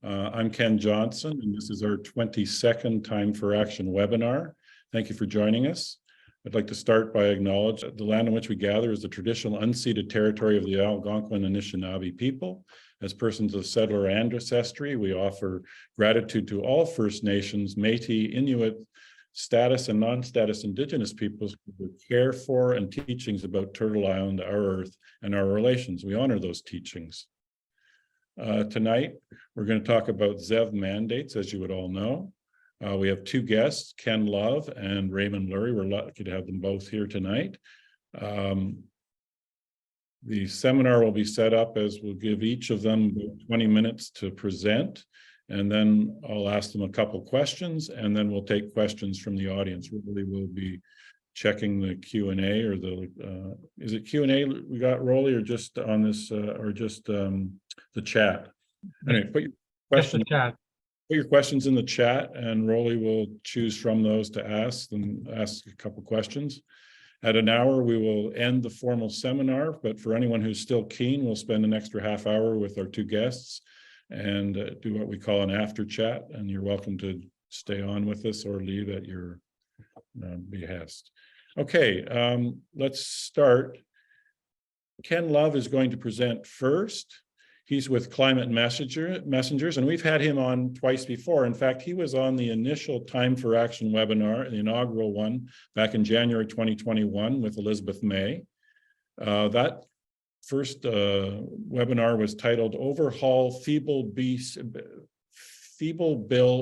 I'm Ken Johnson, and this is our 22nd Time for Action webinar. Thank you for joining us. I'd like to start by acknowledging that the land on which we gather is the traditional unceded territory of the Algonquin and Anishinaabe people. As persons of settler ancestry, we offer gratitude to all First Nations, Métis, Inuit, status and non-status Indigenous peoples who care for and teachings about Turtle Island, our Earth, and our relations. We honor those teachings. Tonight, we're going to talk about ZEV mandates, as you would all know. We have two guests, Ken Love and Raymond Leury. We're lucky to have them both here tonight. The seminar will be set up as we'll give each of them 20 minutes to present, and then I'll ask them a couple questions, and then we'll take questions from the audience. Really, we'll be checking the Q&A or the, is it Q&A we got, Rolly, or just on this, or just the chat? Anyway, put your questions in the chat, and Rolly will choose from those to ask a couple questions. At an hour, we will end the formal seminar, but for anyone who's still keen, we'll spend an extra half hour with our two guests and do what we call an after chat, and you're welcome to stay on with us or leave at your behest. Okay, let's start. Ken Love is going to present first. He's with Climate Messengers, and we've had him on twice before. In fact, he was on the initial Time for Action webinar, the inaugural one, back in January 2021 with Elizabeth May. That first webinar was titled Overhaul Feeble Bill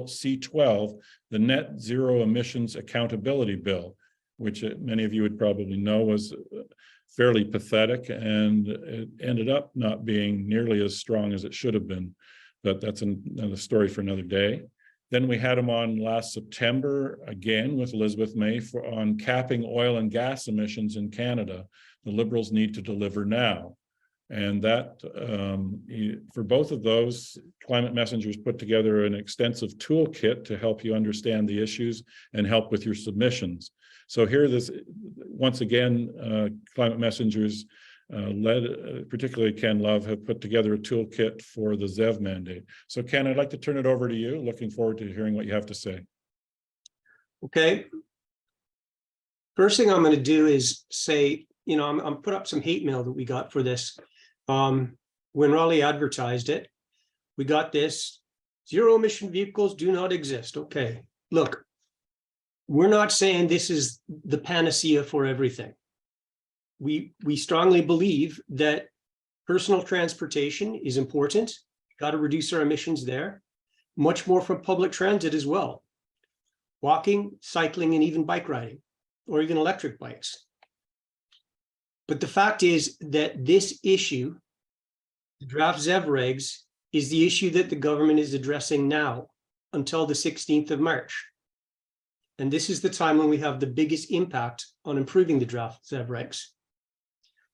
C-12, the Net Zero Emissions Accountability Bill, which many of you would probably know was fairly pathetic, and it ended up not being nearly as strong as it should have been. But that's another story for another day. Then we had him on last September again with Elizabeth May on capping oil and gas emissions in Canada. The Liberals need to deliver now. And that, for both of those, Climate Messengers put together an extensive toolkit to help you understand the issues and help with your submissions. So here, once again, Climate Messengers, led, particularly Ken Love, have put together a toolkit for the ZEV mandate. So Ken, I'd like to turn it over to you. Looking forward to hearing what you have to say. Okay. First thing I'm going to do is say, you know, I'm put up some hate mail that we got for this. When Raleigh advertised it, we got this: zero emission vehicles do not exist. Okay, look, we're not saying this is the panacea for everything. We strongly believe that personal transportation is important. Got to reduce our emissions there. Much more from public transit as well. Walking, cycling, and even bike riding, or even electric bikes. But the fact is that this issue, the Draft ZEV Regs, is the issue that the government is addressing now until the 16th of March. And this is the time when we have the biggest impact on improving the Draft ZEV Regs.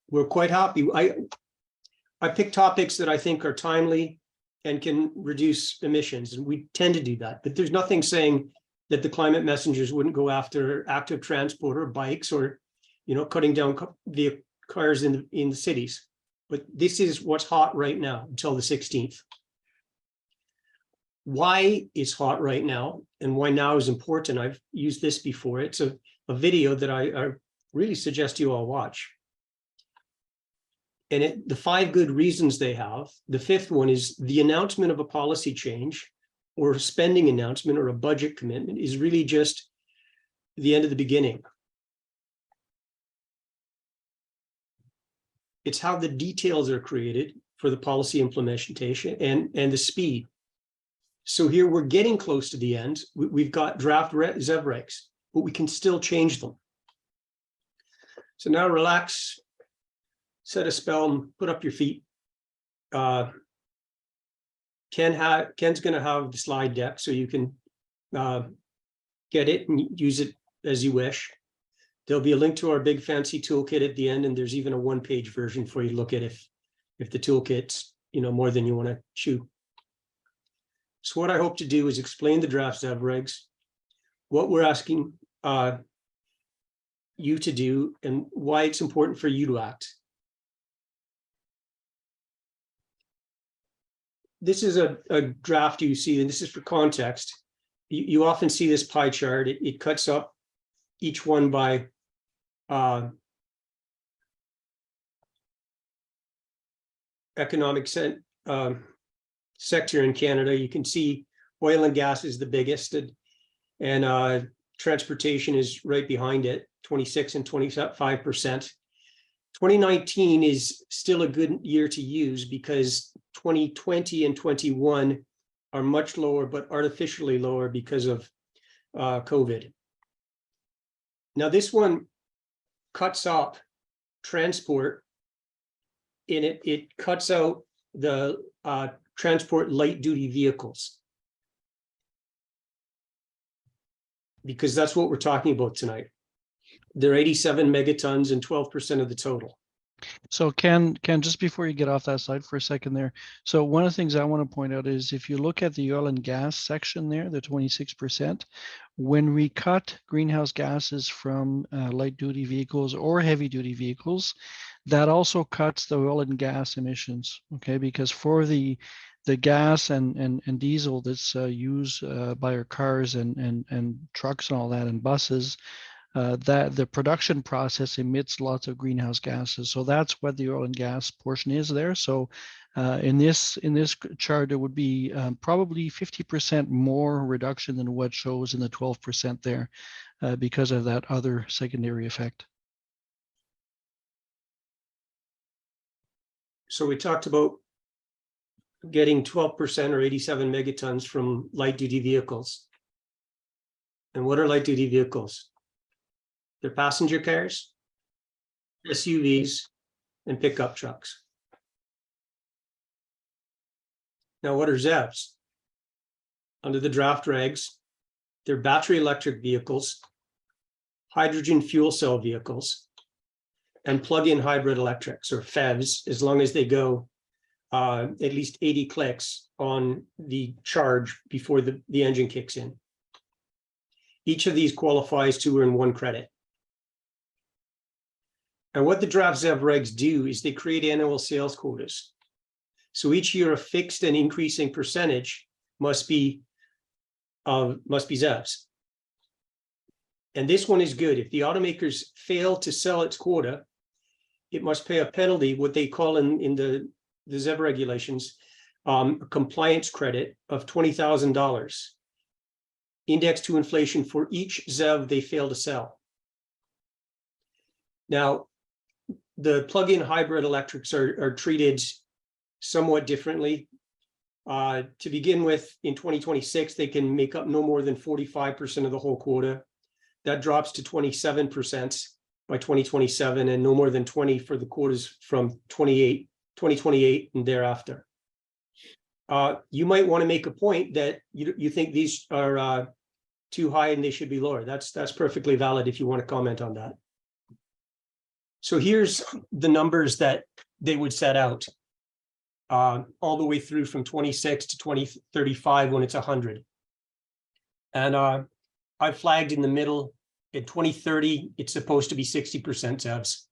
We're quite happy. I pick topics that I think are timely and can reduce emissions, and we tend to do that. But there's nothing saying that the Climate Messengers wouldn't go after active transport or bikes, or, you know, cutting down the cars in the cities. But this is what's hot right now until the 16th. Why is hot right now and why now is important? I've used this before. It's a video that I really suggest you all watch. And the 5 good reasons they have. The 5th one is the announcement of a policy change or a spending announcement or a budget commitment is really just the end of the beginning. It's how the details are created for the policy implementation and the speed. So here we're getting close to the end. We've got draft ZEV Regs, but we can still change them. So now relax, set a spell, and put up your feet. Ken's going to have the slide deck, so you can get it and use it as you wish. There'll be a link to our big fancy toolkit at the end, and there's even a 1-page version for you to look at if the toolkit's, you know, more than you want to chew. So what I hope to do is explain the Draft ZEV Regs, what we're asking you to do, and why it's important for you to act. this is a draft you see, and this is for context. You often see this pie chart. It cuts up each one by economic sector in Canada. You can see oil and gas is the biggest, and transportation is right behind it, 26 and 25%. 2019 is still a good year to use because 2020 and 21 are much lower, but artificially lower because of COVID. Now this one cuts up transport, and it cuts out the transport light duty vehicles, because that's what we're talking about tonight. They're 87 megatons and 12% of the total. So Ken, just before you get off that slide for a second there. So one of the things I want to point out is if you look at the oil and gas section there, the 26%, when we cut greenhouse gases from light duty vehicles or heavy duty vehicles, that also cuts the oil and gas emissions, okay? Because for the gas and diesel that's used by our cars and trucks and all that and buses, that the production process emits lots of greenhouse gases. So that's what the oil and gas portion is there. So in this chart, it would be probably 50% more reduction than what shows in the 12% there because of that other secondary effect. So we talked about getting 12% or 87 megatons from light duty vehicles. And what are light duty vehicles? They're passenger cars, SUVs, and pickup trucks. Now, what are ZEVs? Under the draft regs, they're battery electric vehicles, hydrogen fuel cell vehicles, and plug-in hybrid electrics, or PHEVs, as long as they go at least 80 clicks on the charge before the engine kicks in. Each of these qualifies to earn 1 credit. And what the Draft ZEV Regs do is they create annual sales quotas. So each year a fixed and increasing percentage must be ZEVs. And this one is good. If the automakers fail to sell its quota, it must pay a penalty, what they call in the ZEV regulations, a compliance credit of $20,000, indexed to inflation for each ZEV they fail to sell. Now, the plug-in hybrid electrics are treated somewhat differently. To begin with, in 2026, they can make up no more than 45% of the whole quota. That drops to 27% by 2027, and no more than 20 for the quotas from 2028 and thereafter. You might want to make a point that you think these are too high and they should be lower. That's perfectly valid if you want to comment on that. So here's the numbers that they would set out all the way through from 26 to 2035 when it's 100. And I flagged in the middle. In 2030, it's supposed to be 60% ZEVs.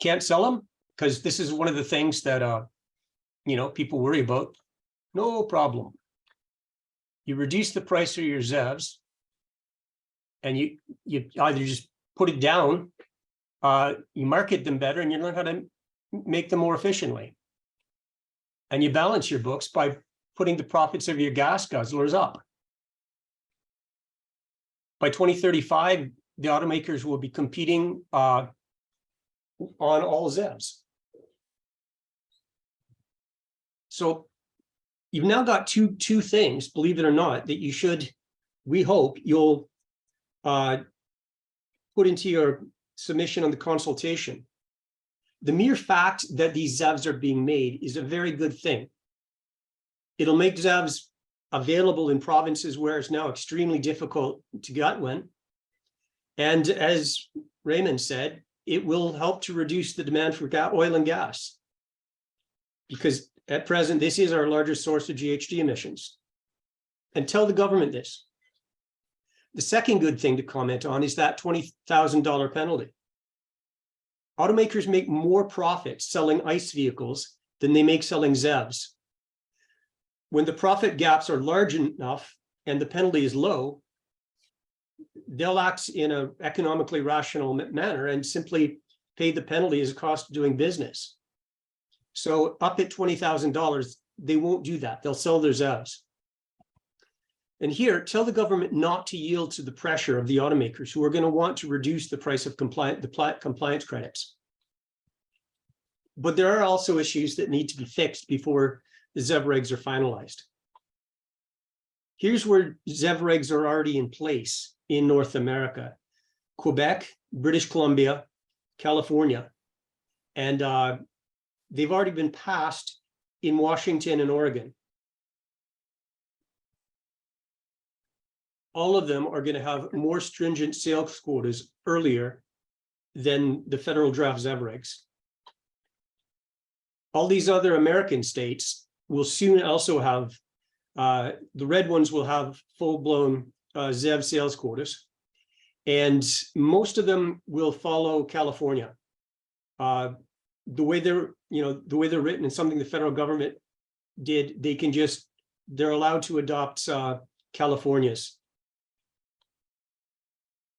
Can't sell them because this is one of the things that people worry about. No problem. You reduce the price of your ZEVs, and you either just put it down, you market them better, and you learn how to make them more efficiently. And you balance your books by putting the profits of your gas guzzlers up. By 2035, the automakers will be competing on all ZEVs. So you've now got two things, believe it or not, that you should, we hope you'll put into your submission on the consultation. The mere fact that these ZEVs are being made is a very good thing. It'll make ZEVs available in provinces where it's now extremely difficult to get one. And as Raymond said, it will help to reduce the demand for oil and gas. Because at present, this is our largest source of GHG emissions. And tell the government this. The second good thing to comment on is that $20,000 penalty. Automakers make more profits selling ICE vehicles than they make selling ZEVs. when the profit gaps are large enough and the penalty is low, they'll act in an economically rational manner and simply pay the penalty as a cost of doing business. So up at $20,000, they won't do that. They'll sell their ZEVs. And here, tell the government not to yield to the pressure of the automakers who are going to want to reduce the price of compliance credits. But there are also issues that need to be fixed before the ZEV regs are finalized. Here's where ZEV regs are already in place in North America: Quebec, British Columbia, California, and they've already been passed in Washington and Oregon. All of them are going to have more stringent sales quotas earlier than the federal draft ZEV regs. All these other American states will soon also have, the red ones will have full-blown ZEV sales quotas, and most of them will follow California. The way they're written, and something the federal government did, they're allowed to adopt California's.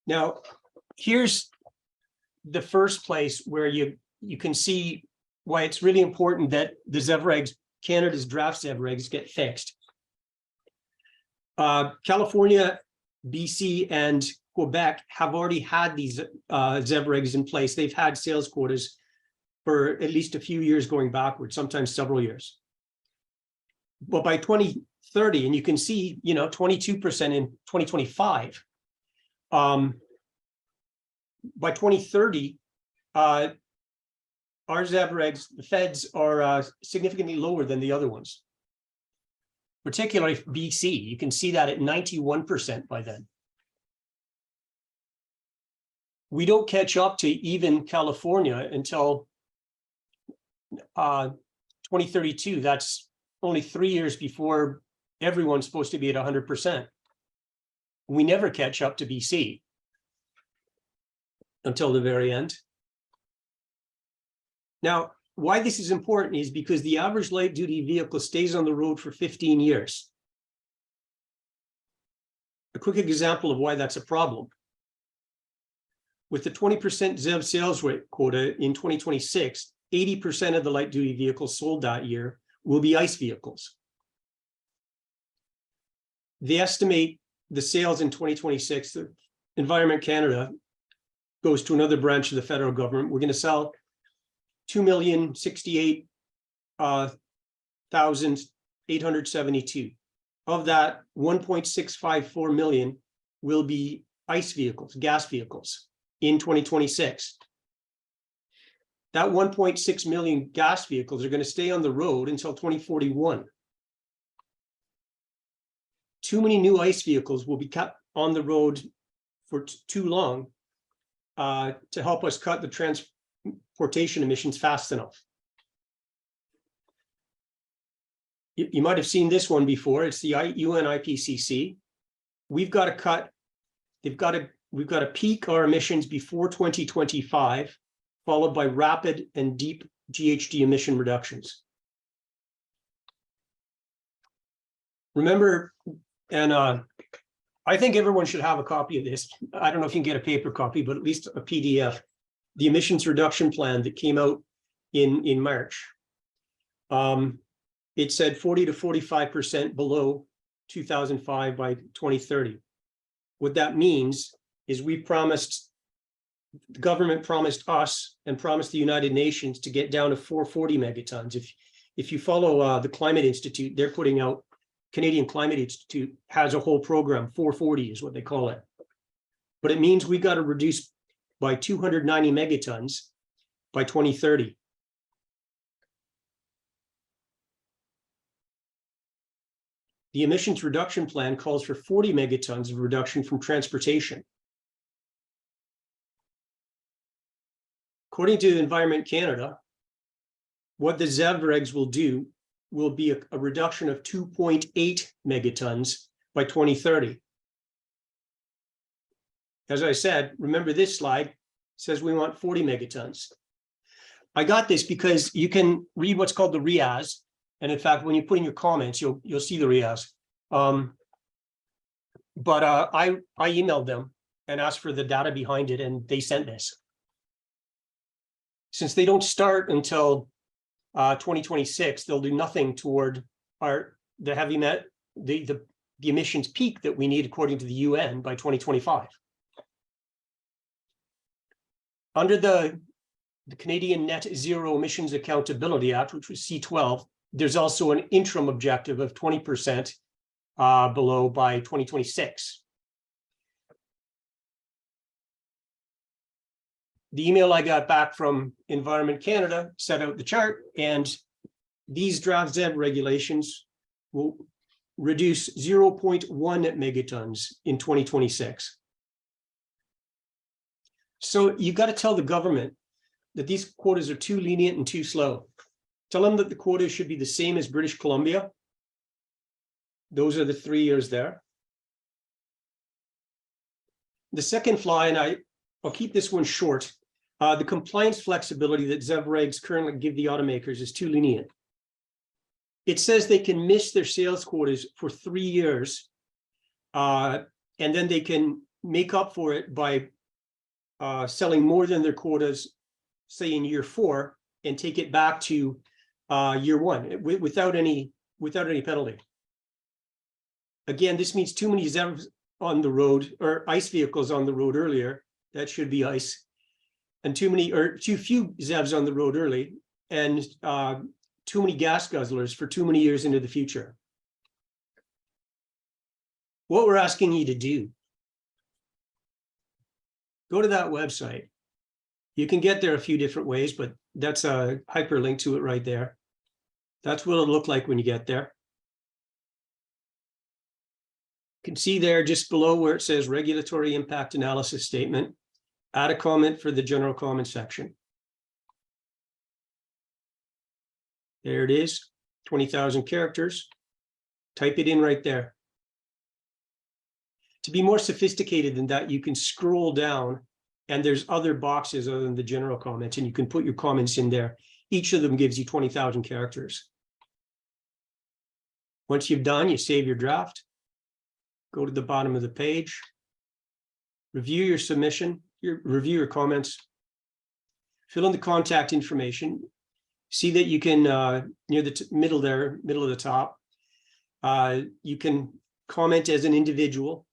Now, here's the first place where you can see why it's really important that the ZEV regs, Canada's draft ZEV regs, get fixed. California, BC, and Quebec have already had these ZEV regs in place. They've had sales quotas for at least a few years going backward, sometimes several years. But by 2030, and you can see, 22% in 2025, by 2030, our ZEV regs, the feds are significantly lower than the other ones. Particularly BC, you can see that at 91% by then. We don't catch up to even California until 2032. That's only 3 years before everyone's supposed to be at 100%. We never catch up to BC until the very end. Now, why this is important is because the average light-duty vehicle stays on the road for 15 years. A quick example of why that's a problem. With the 20% ZEV sales rate quota in 2026, 80% of the light-duty vehicles sold that year will be ICE vehicles. They estimate the sales in 2026, the Environment Canada goes to another branch of the federal government. We're going to sell 2,068,872. Of that, 1.654 million will be ICE vehicles, gas vehicles, in 2026. That 1.6 million gas vehicles are going to stay on the road until 2041. Too many new ICE vehicles will be kept on the road for too long to help us cut the transportation emissions fast enough. You might have seen this one before. It's the UN IPCC. We've got to cut, we've got to peak our emissions before 2025, followed by rapid and deep GHG emission reductions. Remember, and I think everyone should have a copy of this. I don't know if you can get a paper copy, but at least a PDF. The emissions reduction plan that came out in March. It said 40 to 45% below 2005 by 2030. What that means is the government promised us and promised the United Nations to get down to 440 megatons. If you follow the Climate Institute, they're putting out, Canadian Climate Institute has a whole program, 440 is what they call it. But it means we got to reduce by 290 megatons by 2030. The emissions reduction plan calls for 40 megatons of reduction from transportation. According to Environment Canada, what the ZEV regs will do will be a reduction of 2.8 megatons by 2030. As I said, remember this slide says we want 40 megatons. I got this because you can read what's called the RIAS, And in fact, when you put in your comments, you'll see the RIAs. But I emailed them and asked for the data behind it, and they sent this. Since they don't start until 2026, they'll do nothing toward the emissions peak that we need according to the UN by 2025. Under the Canadian Net Zero Emissions Accountability Act, which was C12, there's also an interim objective of 20% below by 2026. The email I got back from Environment Canada set out the chart, and these draft ZEV regulations will reduce 0.1 megatons in 2026. So you've got to tell the government that these quotas are too lenient and too slow. Tell them that the quotas should be the same as British Columbia. Those are the 3 years there. The second flaw, and I'll keep this one short, the compliance flexibility that ZEV regs currently give the automakers is too lenient. It says they can miss their sales quotas for 3 years, and then they can make up for it by selling more than their quotas, say in year 4, and take it back to year 1 without any penalty. Again, this means too many ZEVs on the road, or ICE vehicles on the road earlier. That should be ICE. And too few ZEVs on the road early, and too many gas guzzlers for too many years into the future. What we're asking you to do, go to that website. You can get there a few different ways, but that's a hyperlink to it right there. That's what it'll look like when you get there. You can see there just below where it says regulatory impact analysis statement, add a comment for the general comment section. There it is, 20,000 characters. Type it in right there. To be more sophisticated than that, you can scroll down and there's other boxes other than the general comments, and you can put your comments in there. Each of them gives you 20,000 characters. Once you've done, you save your draft, go to the bottom of the page, review your submission, review your comments, fill in the contact information. See that you can, near the middle there, middle of the top, you can comment as an individual.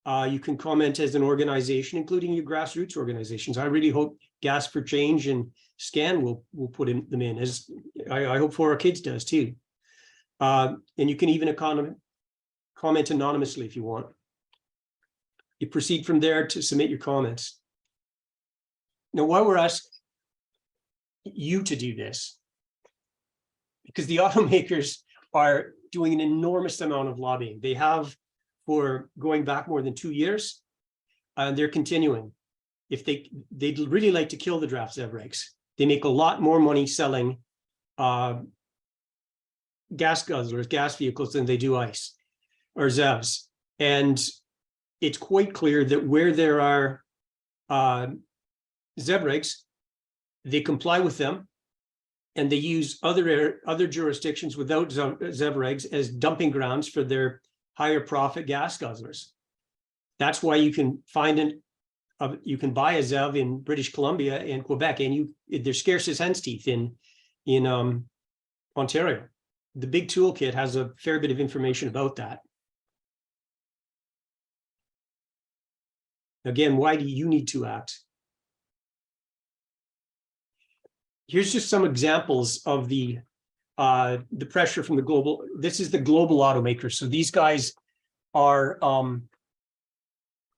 You can comment as an organization, including your grassroots organizations. I really hope Gas for Change and SCAN will put them in, as I hope 4Our Kids does too. And you can even comment anonymously if you want. You proceed from there to submit your comments. Now, why we're asking you to do this, because the automakers are doing an enormous amount of lobbying. They have for going back more than 2 years, and they're continuing. If they'd really like to kill the draft ZEV regs. They make a lot more money selling gas guzzlers, gas vehicles, than they do ICE or ZEVs. And it's quite clear that where there are ZEV regs, they comply with them, and they use other jurisdictions without ZEV regs as dumping grounds for their higher profit gas guzzlers. That's why you can you can buy a ZEV in British Columbia and Quebec, and they're scarce as hen's teeth in Ontario. The big toolkit has a fair bit of information about that. Again, why do you need to act? Here's just some examples of the pressure from the global. This is the global automakers. So these guys are,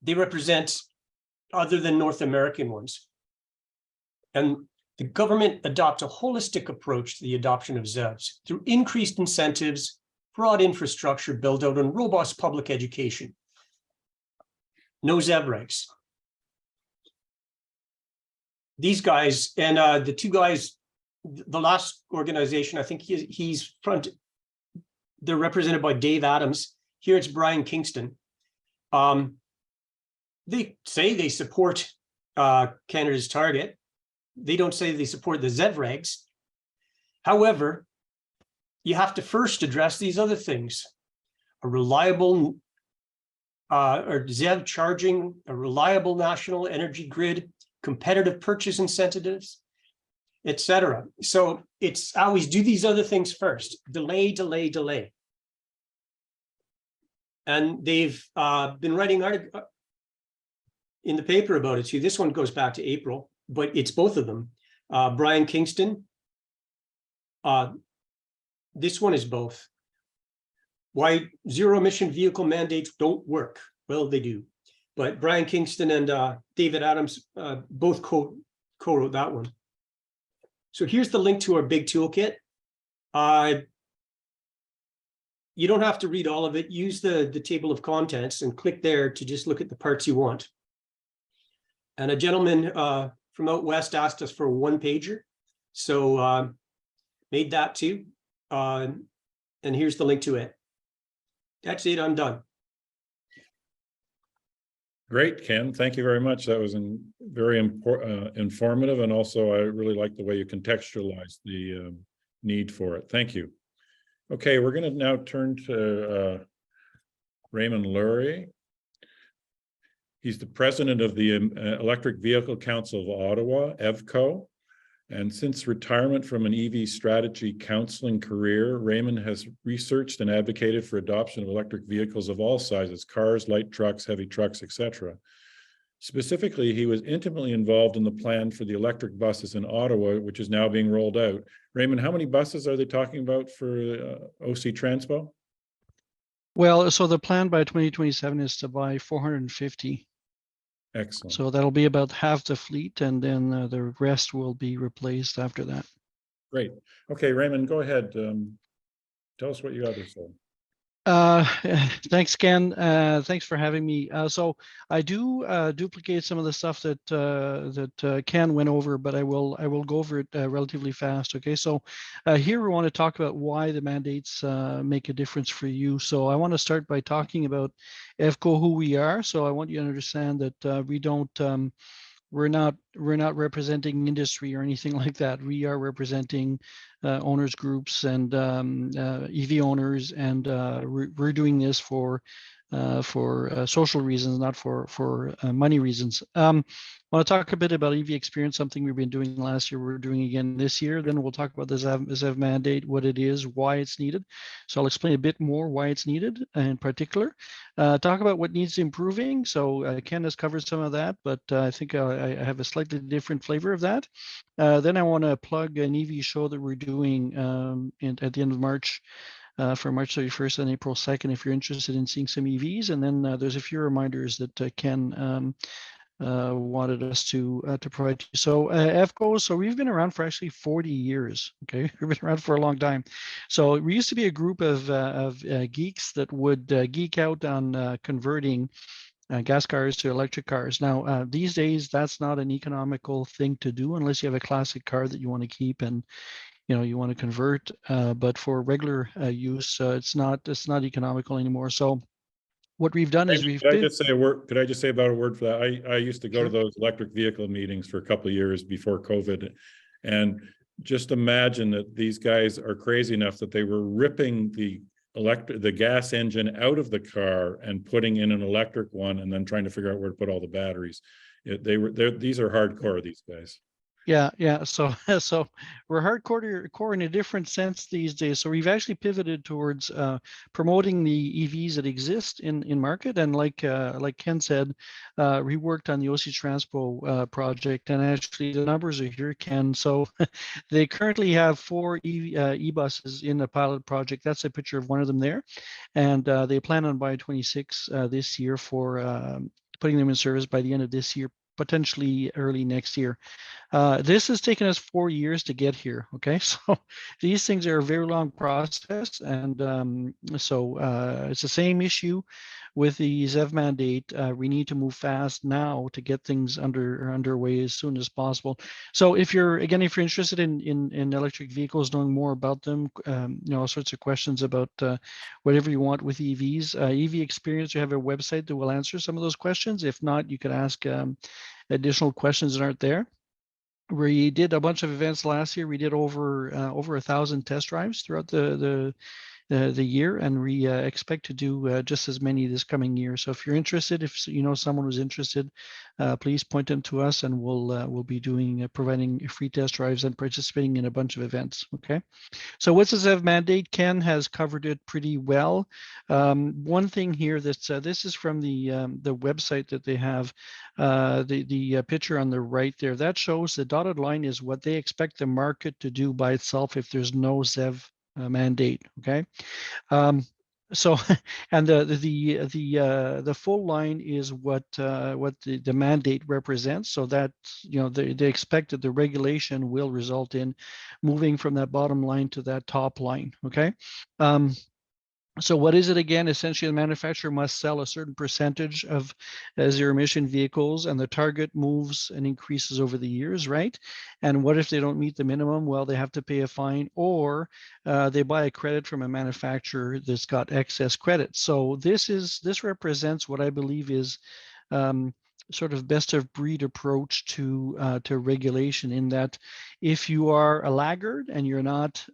they represent other than North American ones. And the government adopts a holistic approach to the adoption of ZEVs through increased incentives, broad infrastructure build out, and robust public education. No ZEV regs. These guys, and the two guys, the last organization, I think they're represented by Dave Adams. Here it's Brian Kingston. They say they support Canada's target. They don't say they support the ZEV regs. However, you have to first address these other things. A reliable or ZEV charging, a reliable national energy grid, competitive purchase incentives, etc. So it's always do these other things first. Delay, delay, delay. And they've been writing articles in the paper about it too. This one goes back to April, but it's both of them. Brian Kingston. This one is both. Why zero emission vehicle mandates don't work. Well, they do. But Brian Kingston and David Adams both co-wrote that one. So here's the link to our big toolkit. You don't have to read all of it. Use the table of contents and click there to just look at the parts you want. And a gentleman from out west asked us for a one-pager. So made that too. And here's the link to it. That's it, I'm done. Great, Ken. Thank you very much. That was very informative, and also I really like the way you contextualized the need for it. Thank you. Okay, we're going to now turn to Raymond Leury. He's the president of the Electric Vehicle Council of Ottawa, EVCO. And since retirement from an EV strategy counseling career, Raymond has researched and advocated for adoption of electric vehicles of all sizes, cars, light trucks, heavy trucks, etc. Specifically, he was intimately involved in the plan for the electric buses in Ottawa, which is now being rolled out. Raymond, how many buses are they talking about for OC Transpo? Well, so the plan by 2027 is to buy 450. Excellent. So that'll be about half the fleet, and then the rest will be replaced after that. Great. Okay, Raymond, go ahead. Tell us what you got to say. Thanks, Ken. Thanks for having me. So I do duplicate some of the stuff that Ken went over, but I will go over it relatively fast. Okay, so here we want to talk about why the mandates make a difference for you. So I want to start by talking about EVCO, who we are. So I want you to understand that we don't. We're not representing industry or anything like that. We are representing owners groups and EV owners, and we're doing this for social reasons, not for money reasons. I want to talk a bit about EV experience, something we've been doing last year, we're doing again this year. Then we'll talk about the ZEV mandate, what it is, why it's needed. So I'll explain a bit more why it's needed in particular. Talk about what needs improving. So Ken has covered some of that, but I think I have a slightly different flavor of that. Then I want to plug an EV show that we're doing at the end of March. For March 31st and April 2nd, if you're interested in seeing some EVs. And then there's a few reminders that Ken wanted us to provide to you. So EVCO, so we've been around for actually 40 years. Okay, we've been around for a long time. So we used to be a group of geeks that would geek out on converting gas cars to electric cars. Now, these days, that's not an economical thing to do unless you have a classic car that you want to keep and you want to convert. But for regular use, it's not economical anymore. So what we've done is Could I just say a word? Could I just say about a word for that? I used to go to those electric vehicle meetings for a couple of years before COVID, and just imagine that these guys are crazy enough that they were ripping the gas engine out of the car and putting in an electric one, and then trying to figure out where to put all the batteries. These are hardcore, these guys. Yeah. So we're hardcore in a different sense these days. So we've actually pivoted towards promoting the EVs that exist in market. And like Ken said, we worked on the OC Transpo project, and actually the numbers are here, Ken. So they currently have 4 e-buses in the pilot project. That's a picture of one of them there, and they plan on buying 26 this year for putting them in service by the end of this year, potentially early next year. This has taken us 4 years to get here. Okay, so these things are a very long process, and so it's the same issue with the ZEV mandate. We need to move fast now to get things underway as soon as possible. So if you're interested in electric vehicles, knowing more about them, all sorts of questions about whatever you want with EVs, EV Experience, you have a website that will answer some of those questions. If not, you could ask additional questions that aren't there. We did a bunch of events last year. We did over 1,000 test drives throughout the year, and we expect to do just as many this coming year. So if you're interested, if you know someone who's interested, please point them to us, and we'll be doing providing free test drives and participating in a bunch of events. Okay. So what's the ZEV mandate? Ken has covered it pretty well. One thing here that's this is from the website that they have. The picture on the right there, that shows the dotted line is what they expect the market to do by itself if there's no ZEV mandate. Okay. So, and the full line is what the mandate represents. So that, you know, they expect that the regulation will result in moving from that bottom line to that top line. Okay. So what is it again? Essentially, the manufacturer must sell a certain percentage of zero emission vehicles, and the target moves and increases over the years, right? And what if they don't meet the minimum? Well, they have to pay a fine, or they buy a credit from a manufacturer that's got excess credit. So this represents what I believe is sort of best of breed approach to regulation, in that if you are a laggard and you're not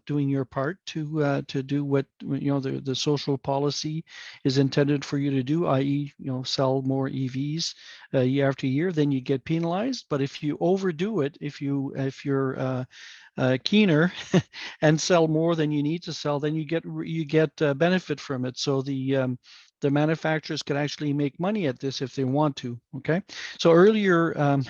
doing your part to do what, you know, the social policy is intended for you to do, i.e., you know, sell more EVs year after year, then you get penalized. But if you overdo it, if you're keener and sell more than you need to sell, then you get benefit from it. So the manufacturers can actually make money at this if they want to. Okay. So earlier,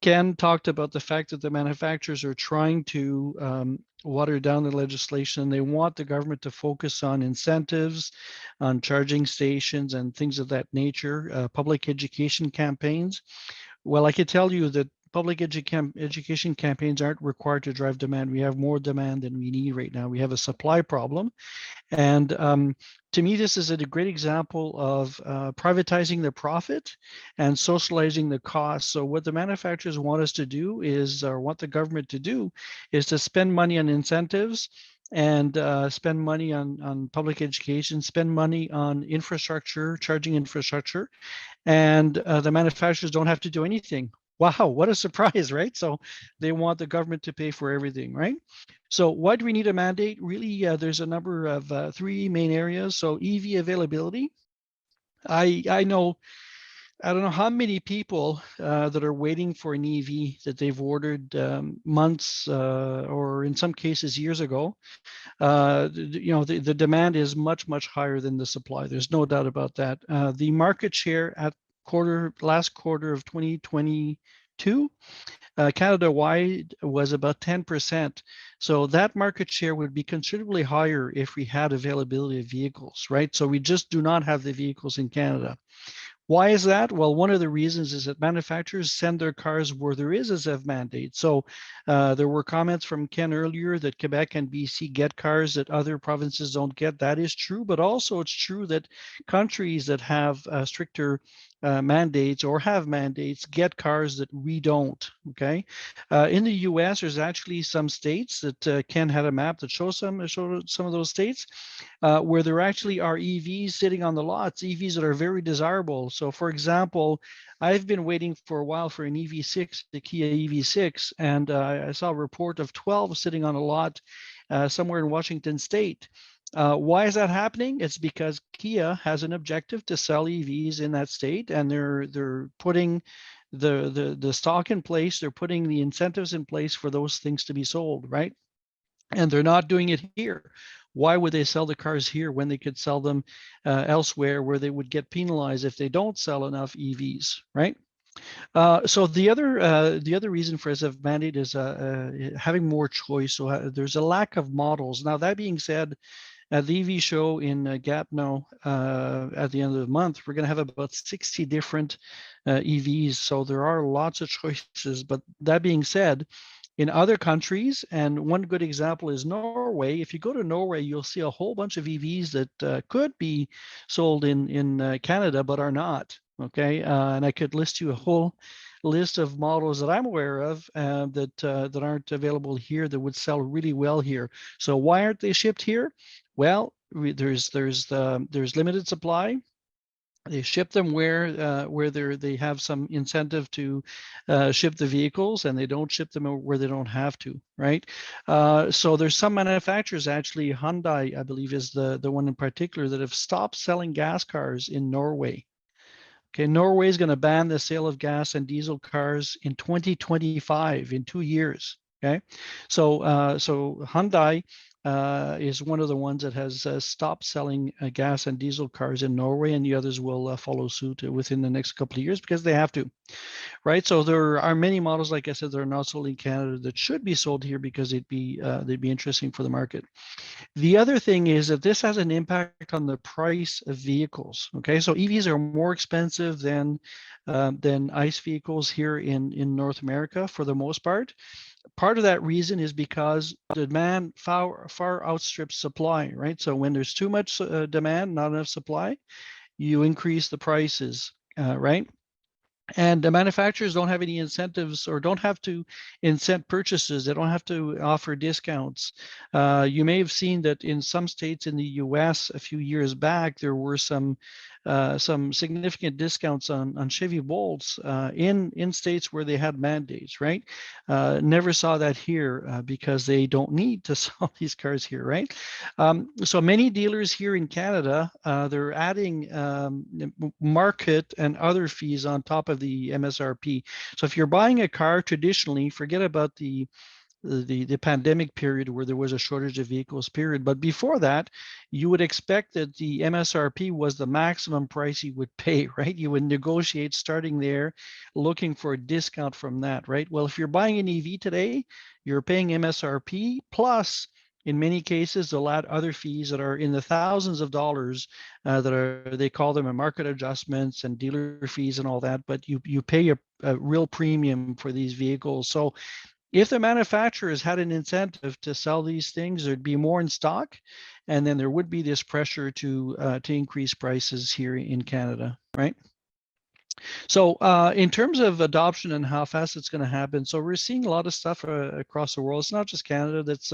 Ken talked about the fact that the manufacturers are trying to water down the legislation. They want the government to focus on incentives, on charging stations and things of that nature, public education campaigns. Well, I could tell you that public education campaigns aren't required to drive demand. We have more demand than we need right now. We have a supply problem. And to me, this is a great example of privatizing the profit and socializing the cost. So what the manufacturers want us to do is, or want the government to do, is to spend money on incentives and spend money on public education, spend money on infrastructure, charging infrastructure, and the manufacturers don't have to do anything. Wow, what a surprise, right? So they want the government to pay for everything, right? So why do we need a mandate? Really, there's a number of three main areas. So EV availability. I don't know how many people that are waiting for an EV that they've ordered months or in some cases years ago. You know, the demand is much, much higher than the supply. There's no doubt about that. The market share at last quarter of 2022, Canada-wide was about 10%. So that market share would be considerably higher if we had availability of vehicles, right? So we just do not have the vehicles in Canada. Why is that? Well, one of the reasons is that manufacturers send their cars where there is a ZEV mandate. So there were comments from Ken earlier that Quebec and BC get cars that other provinces don't get. That is true, but also it's true that countries that have stricter mandates or have mandates get cars that we don't. Okay. In the US, there's actually some states that Ken had a map that shows some of those states where there actually are EVs sitting on the lots, EVs that are very desirable. So for example, I've been waiting for a while for an EV6, the Kia EV6, and I saw a report of 12 sitting on a lot somewhere in Washington State. Why is that happening? It's because Kia has an objective to sell EVs in that state, and they're putting the stock in place. They're putting the incentives in place for those things to be sold, right? And they're not doing it here. Why would they sell the cars here when they could sell them elsewhere, where they would get penalized if they don't sell enough EVs, right? So the other reason for ZEV mandate is having more choice. So there's a lack of models. Now, that being said, at the EV show in Gatineau at the end of the month, we're going to have about 60 different EVs. So there are lots of choices. But that being said, in other countries, and one good example is Norway. If you go to Norway, you'll see a whole bunch of EVs that could be sold in Canada, but are not. Okay, and I could list you a whole list of models that I'm aware of that aren't available here that would sell really well here. So why aren't they shipped here? Well, there's limited supply. They ship them where they have some incentive to ship the vehicles, and they don't ship them where they don't have to, right? So there's some manufacturers, actually Hyundai, I believe, is the one in particular, that have stopped selling gas cars in Norway. Okay, Norway is going to ban the sale of gas and diesel cars in 2025, in 2 years. Okay, so Hyundai is one of the ones that has stopped selling gas and diesel cars in Norway, and the others will follow suit within the next couple of years because they have to, right? So there are many models, like I said, that are not sold in Canada that should be sold here because they'd be interesting for the market. The other thing is that this has an impact on the price of vehicles. Okay, so EVs are more expensive than ICE vehicles here in North America for the most part. Part of that reason is because demand far outstrips supply, right? So when there's too much demand, not enough supply, you increase the prices, right? And the manufacturers don't have any incentives, or don't have to incent purchases. They don't have to offer discounts. You may have seen that in some states in the US a few years back, there were some significant discounts on Chevy Bolts in states where they had mandates, right? Never saw that here because they don't need to sell these cars here, right? So many dealers here in Canada, they're adding market and other fees on top of the MSRP. So if you're buying a car traditionally, forget about the pandemic period where there was a shortage of vehicles period. But before that, you would expect that the MSRP was the maximum price you would pay, right? You would negotiate starting there, looking for a discount from that, right? Well, if you're buying an EV today, you're paying MSRP plus, in many cases, they'll add other fees that are in the thousands of dollars they call them a market adjustments and dealer fees and all that, but you pay a real premium for these vehicles. So if the manufacturers had an incentive to sell these things, there'd be more in stock, and then there would be this pressure to increase prices here in Canada, right? So in terms of adoption and how fast it's going to happen, so we're seeing a lot of stuff across the world. It's not just Canada that's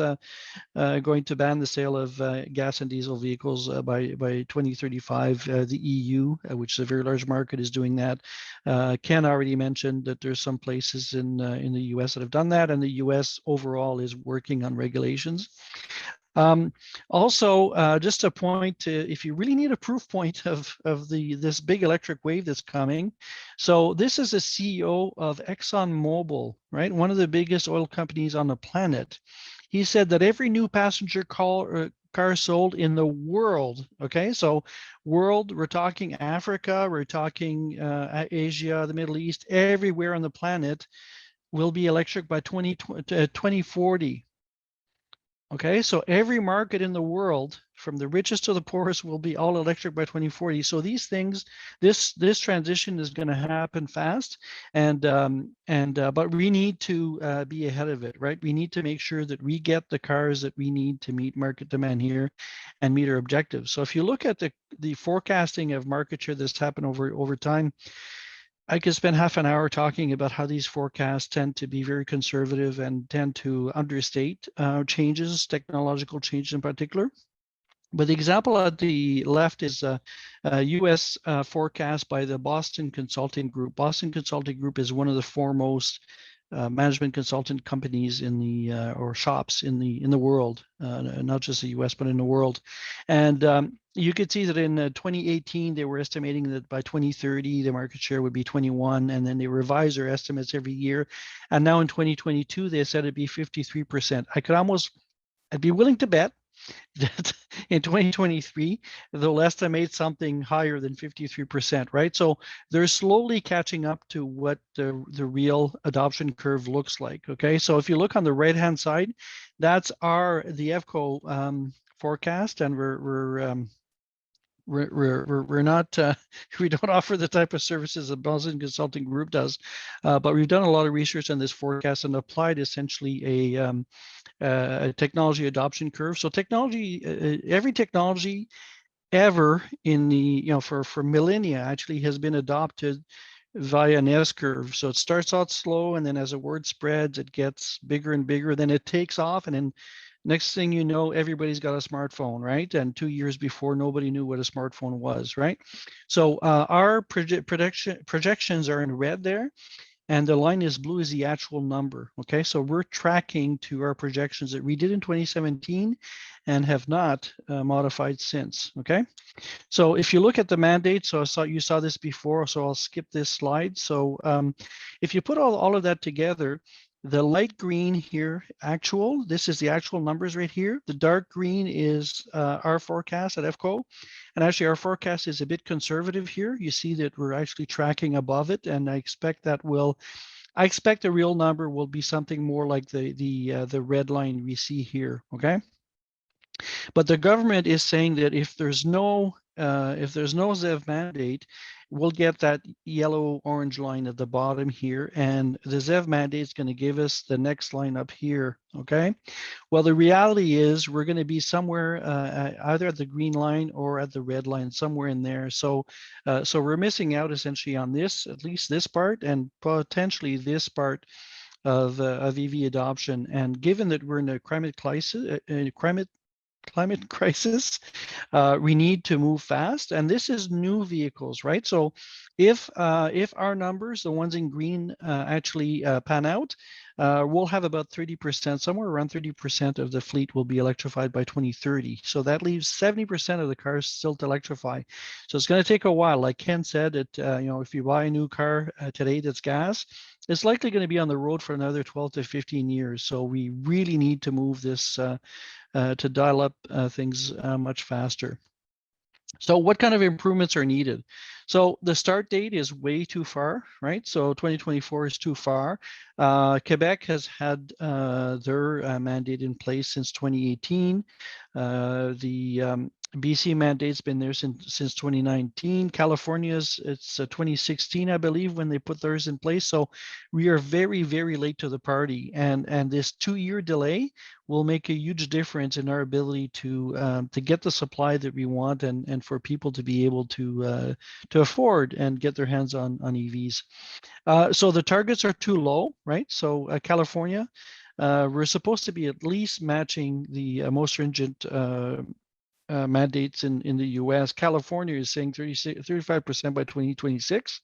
going to ban the sale of gas and diesel vehicles by 2035. The EU, which is a very large market, is doing that. Ken already mentioned that there's some places in the US that have done that, and the US overall is working on regulations. Also, just a point, if you really need a proof point of this big electric wave that's coming. So this is a CEO of ExxonMobil, right? One of the biggest oil companies on the planet. He said that every new passenger car sold in the world, okay? So world, we're talking Africa, we're talking Asia, the Middle East, everywhere on the planet will be electric by 2040. Okay, so every market in the world, from the richest to the poorest, will be all electric by 2040. So these things, this transition is going to happen fast, but we need to be ahead of it, right? We need to make sure that we get the cars that we need to meet market demand here, and meet our objectives. So if you look at the forecasting of market share that's happened over time, I could spend half an hour talking about how these forecasts tend to be very conservative and tend to understate changes, technological changes in particular. But the example at the left is a US forecast by the Boston Consulting Group. Boston Consulting Group is one of the foremost management consultant companies in the or shops in the world, not just the US, but in the world. And you could see that in 2018, they were estimating that by 2030, the market share would be 21, and then they revise their estimates every year. And now in 2022, they said it'd be 53%. I'd be willing to bet that in 2023, they'll estimate something higher than 53%, right? So they're slowly catching up to what the real adoption curve looks like, okay? So if you look on the right-hand side, that's the EVCO forecast, and we're not, we don't offer the type of services that Boston Consulting Group does, but we've done a lot of research on this forecast and applied essentially a technology adoption curve. So every technology ever in the, for millennia actually has been adopted via an S curve. So it starts out slow, and then as a word spreads, it gets bigger and bigger, then it takes off, and then Next thing you know, everybody's got a smartphone, right? And 2 years before, nobody knew what a smartphone was, right? So our projections are in red there, and the line is blue is the actual number. Okay, so we're tracking to our projections that we did in 2017 and have not modified since. Okay, so if you look at the mandate, so you saw this before, so I'll skip this slide. So if you put all of that together, the light green here, actual, this is the actual numbers right here. The dark green is our forecast at EFCO. And actually our forecast is a bit conservative here. You see that we're actually tracking above it. And I expect the real number will be something more like the red line we see here, okay? But the government is saying that if there's no ZEV mandate, we'll get that yellow-orange line at the bottom here, and the ZEV mandate is going to give us the next line up here, okay? Well, the reality is we're going to be somewhere either at the green line or at the red line, somewhere in there. So we're missing out essentially on this, at least this part, and potentially this part of EV adoption. And given that we're in a climate crisis, we need to move fast, and this is new vehicles, right? So if our numbers, the ones in green, actually pan out, we'll have about 30%, somewhere around 30% of the fleet will be electrified by 2030. So that leaves 70% of the cars still to electrify. So it's going to take a while. Like Ken said, if you buy a new car today that's gas, it's likely going to be on the road for another 12 to 15 years. So we really need to move this to dial up things much faster. So what kind of improvements are needed? So the start date is way too far, right? So 2024 is too far. Quebec has had their mandate in place since 2018. The BC mandate's been there since 2019. California's, it's 2016, I believe, when they put theirs in place. So we are very, very late to the party. And this 2-year delay will make a huge difference in our ability to get the supply that we want and for people to be able to afford and get their hands on EVs. So the targets are too low, right? So California, we're supposed to be at least matching the most stringent mandates in the US. California is saying 35% by 2026.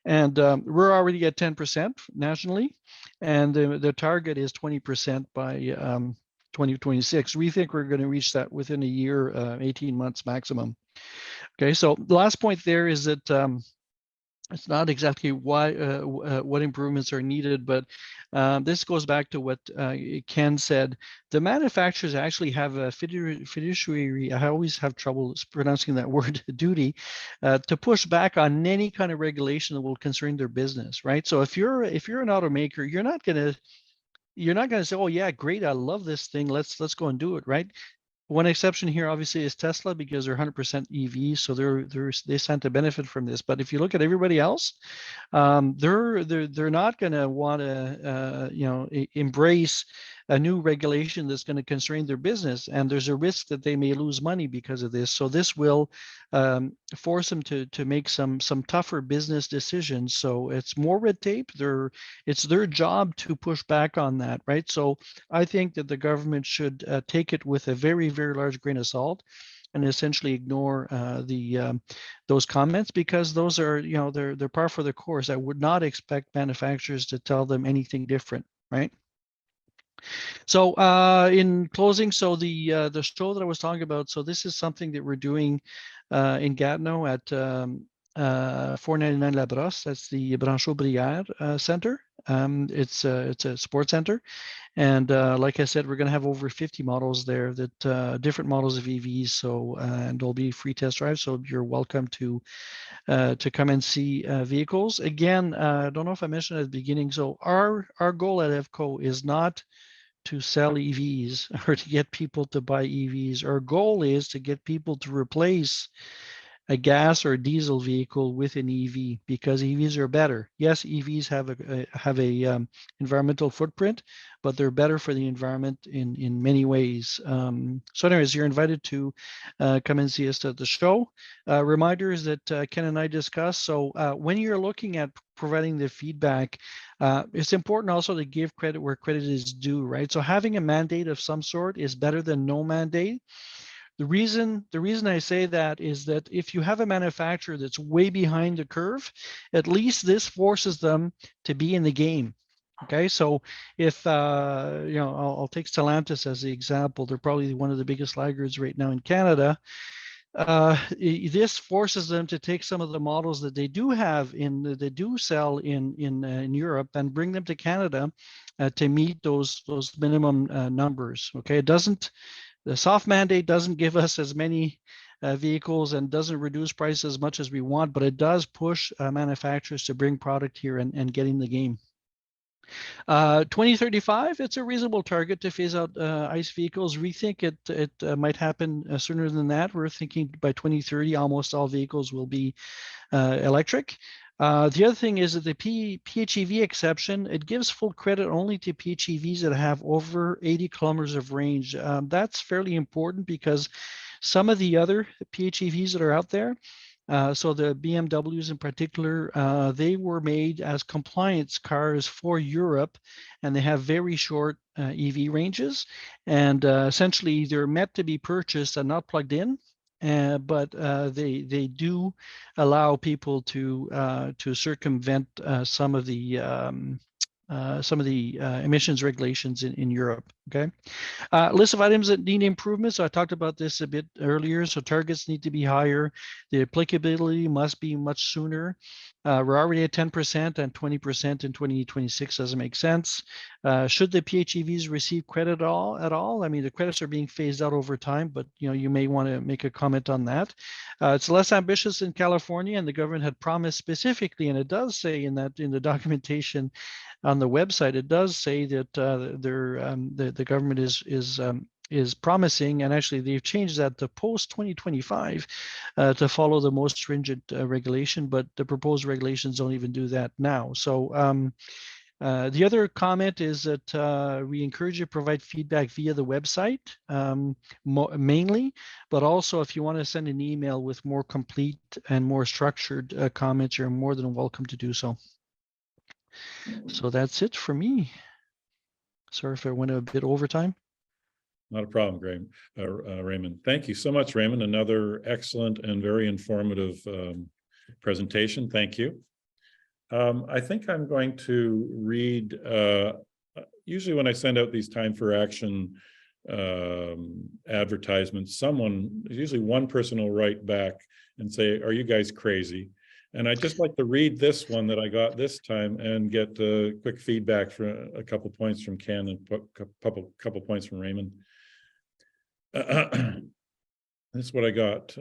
And we're already at 10% nationally. And the target is 20% by 2026. We think we're going to reach that within a year, 18 months maximum. Okay, so the last point there is that it's not exactly why what improvements are needed, but this goes back to what Ken said. The manufacturers actually have a fiduciary, I always have trouble pronouncing that word, duty, to push back on any kind of regulation that will concern their business, right? So if you're an automaker, you're not gonna say, oh yeah, great, I love this thing, let's go and do it, right? One exception here, obviously, is Tesla because they're 100% EV, so they stand to benefit from this. But if you look at everybody else, they're not going to want to embrace a new regulation that's going to constrain their business, and there's a risk that they may lose money because of this. So this will force them to make some tougher business decisions. So it's more red tape. It's their job to push back on that, right? So I think that the government should take it with a very, very large grain of salt and essentially ignore those comments, because those are, they're par for the course. I would not expect manufacturers to tell them anything different, right? So in closing, so the show that I was talking about, so this is something that we're doing in Gatineau at 499 La Brosse. That's the Branchot-Brière Center. It's a sports center. And like I said, we're going to have over 50 models there, that different models of EVs. So and there'll be free test drives. So you're welcome to come and see vehicles. Again, I don't know if I mentioned at the beginning. So our goal at EVCO is not to sell EVs or to get people to buy EVs. Our goal is to get people to replace a gas or diesel vehicle with an EV, because EVs are better. Yes, EVs have a environmental footprint, but they're better for the environment in many ways. So anyways, you're invited to come and see us at the show. Reminders that Ken and I discussed. So when you're looking at providing the feedback, it's important also to give credit where credit is due, right? So having a mandate of some sort is better than no mandate. The reason I say that is that if you have a manufacturer that's way behind the curve, at least this forces them to be in the game. Okay, so if I'll take Stellantis as the example. They're probably one of the biggest laggards right now in Canada. This forces them to take some of the models that they do have they do sell in Europe and bring them to Canada to meet those minimum numbers. Okay, the soft mandate doesn't give us as many vehicles and doesn't reduce prices as much as we want, but it does push manufacturers to bring product here and get in the game. 2035, it's a reasonable target to phase out ICE vehicles. We think it might happen sooner than that. We're thinking by 2030, almost all vehicles will be electric. The other thing is that the PHEV exception, it gives full credit only to PHEVs that have over 80 kilometers of range. That's fairly important because some of the other PHEVs that are out there, so the BMWs in particular, they were made as compliance cars for Europe, and they have very short EV ranges, and essentially they're meant to be purchased and not plugged in. But they do allow people to circumvent some of the emissions regulations in Europe. Okay, list of items that need improvement. So I talked about this a bit earlier. So targets need to be higher. The applicability must be much sooner. We're already at 10% and 20% in 2026 doesn't make sense. Should the PHEVs receive credit at all? I mean, the credits are being phased out over time, but you may want to make a comment on that. It's less ambitious in California, and the government had promised specifically, and it does say in the documentation on the website, it does say that the government is promising, and actually they've changed that to post 2025 to follow the most stringent regulation, but the proposed regulations don't even do that now. So the other comment is that we encourage you to provide feedback via the website mainly, but also if you want to send an email with more complete and more structured comments, you're more than welcome to do so. So that's it for me. Sorry if I went a bit over time. Not a problem, Raymond. Thank you so much, Raymond. Another excellent and very informative presentation. Thank you. I think I'm going to read, usually when I send out these Time4Action advertisements, usually one person will write back and say, "Are you guys crazy?" And I'd just like to read this one that I got this time and get quick feedback for a couple points from Ken and a couple points from Raymond. That's what I got.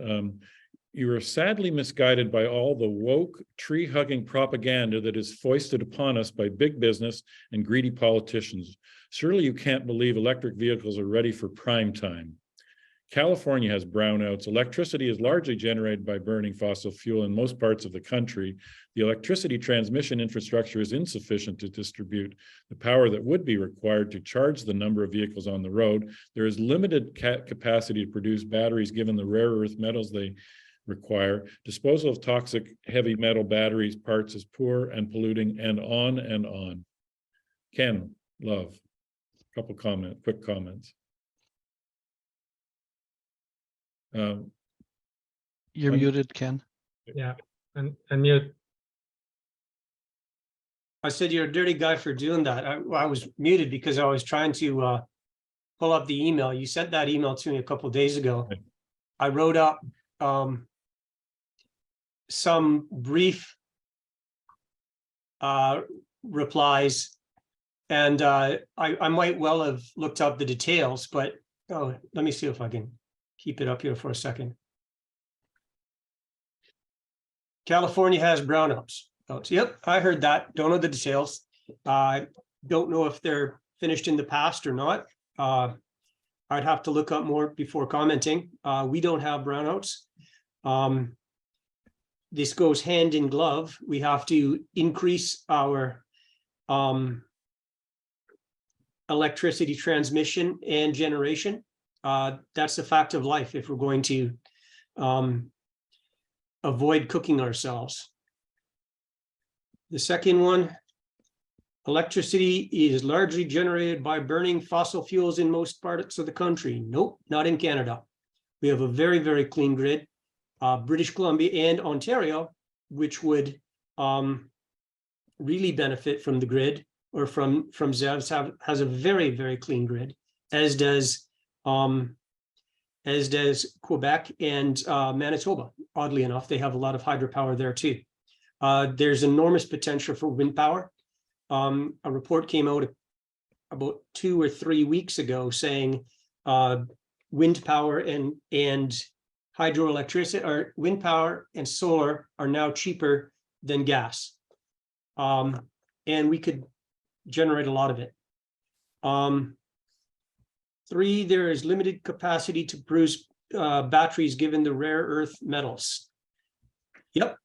You are sadly misguided by all the woke, tree-hugging propaganda that is foisted upon us by big business and greedy politicians. Surely you can't believe electric vehicles are ready for prime time. California has brownouts. Electricity is largely generated by burning fossil fuel in most parts of the country. The electricity transmission infrastructure is insufficient to distribute the power that would be required to charge the number of vehicles on the road. There is limited capacity to produce batteries given the rare earth metals they require. Disposal of toxic heavy metal batteries parts is poor and polluting, and on and on. Ken, love, quick comments. You're muted, Ken. Yeah, and mute. I said you're a dirty guy for doing that. I was muted because I was trying to pull up the email. You sent that email to me a couple of days ago. Okay. I wrote up some brief replies, and I might well have looked up the details, but let me see if I can keep it up here for a second. California has brownouts. Yep, I heard that. Don't know the details. I don't know if they're finished in the past or not. I'd have to look up more before commenting. We don't have brownouts. this goes hand in glove. We have to increase our electricity transmission and generation. That's a fact of life if we're going to avoid cooking ourselves. The second one, electricity is largely generated by burning fossil fuels in most parts of the country. Nope, not in Canada. We have a very, very clean grid. British Columbia and Ontario, which would really benefit from the grid or from ZEVs, has a very, very clean grid, as does Quebec and Manitoba. Oddly enough, they have a lot of hydropower there too. There's enormous potential for wind power. A report came out about 2 or 3 weeks ago saying wind power and hydroelectricity, or wind power and solar, are now cheaper than gas. And we could generate a lot of it. 3, there is limited capacity to produce batteries given the rare earth metals. Yep.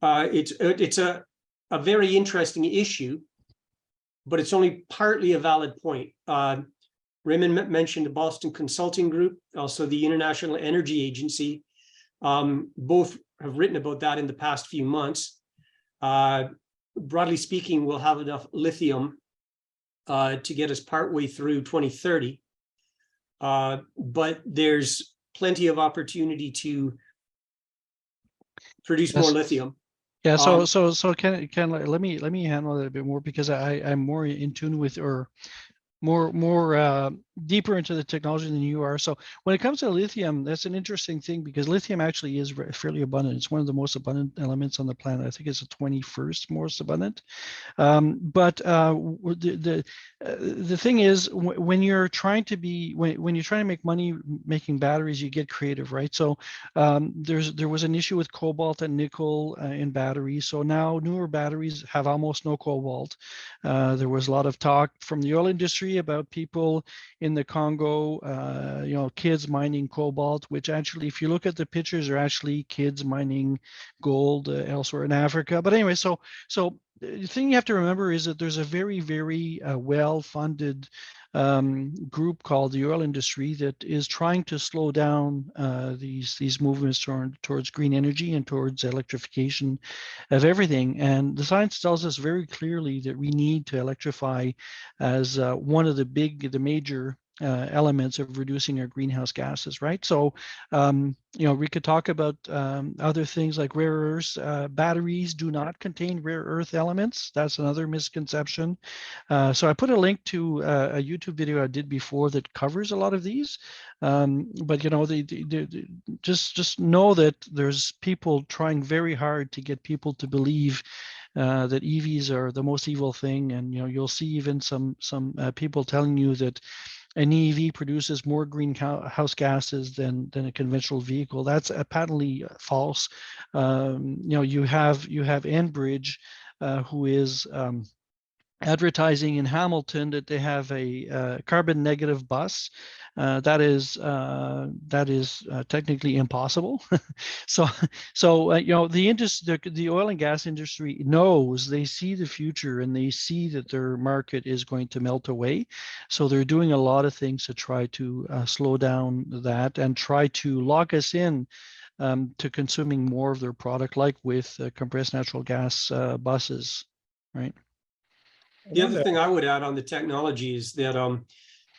It's a very interesting issue, but it's only partly a valid point. Raymond mentioned the Boston Consulting Group, also the International Energy Agency. Both have written about that in the past few months. Broadly speaking, we'll have enough lithium to get us partway through 2030. But there's plenty of opportunity to produce more lithium. Yeah, so Ken, let me handle that a bit more, because I'm more in tune with, or more deeper into the technology than you are. So when it comes to lithium, that's an interesting thing, because lithium actually is fairly abundant. It's one of the most abundant elements on the planet. I think it's the 21st most abundant. But the thing is, when you're trying to make money making batteries, you get creative, right? So there was an issue with cobalt and nickel in batteries. So now newer batteries have almost no cobalt. There was a lot of talk from the oil industry about people in the Congo, kids mining cobalt, which actually, if you look at the pictures, are actually kids mining gold elsewhere in Africa. But anyway, so the thing you have to remember is that there's a very, very well-funded group called the oil industry that is trying to slow down these movements towards green energy and towards electrification of everything. And the science tells us very clearly that we need to electrify as one of the major elements of reducing our greenhouse gases, right? So, we could talk about other things like rare earths. Batteries do not contain rare earth elements. That's another misconception. So I put a link to a YouTube video I did before that covers a lot of these. But just know that there's people trying very hard to get people to believe that EVs are the most evil thing, and you'll see even some people telling you that an EV produces more greenhouse gases than a conventional vehicle. That's patently false. You have Enbridge, who is advertising in Hamilton that they have a carbon negative bus. That is technically impossible. So the oil and gas industry knows, they see the future, and they see that their market is going to melt away. So they're doing a lot of things to try to slow down that and try to lock us in to consuming more of their product, like with compressed natural gas buses, right? The other thing I would add on the technology is that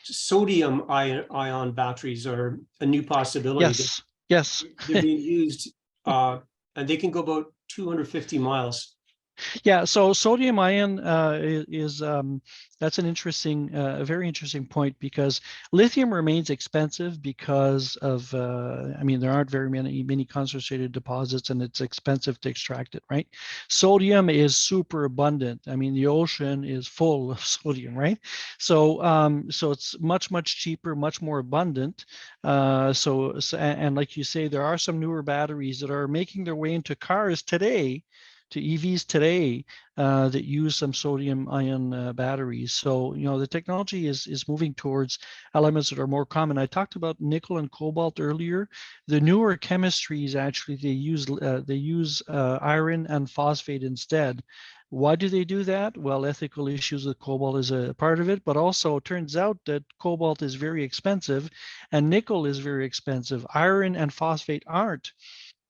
sodium ion batteries are a new possibility. Yes. They're being used, and they can go about 250 miles. Yeah, so sodium ion is that's an a very interesting point, because lithium remains expensive because of there aren't very many concentrated deposits, and it's expensive to extract it, right? Sodium is super abundant. The ocean is full of sodium, right? So it's much cheaper, much more abundant. And like you say, there are some newer batteries that are making their way into cars today. EVs today that use some sodium ion batteries. So, the technology is moving towards elements that are more common. I talked about nickel and cobalt earlier. The newer chemistries, actually, they use iron and phosphate instead. Why do they do that? Well, ethical issues with cobalt is a part of it, but also it turns out that cobalt is very expensive and nickel is very expensive. Iron and phosphate aren't,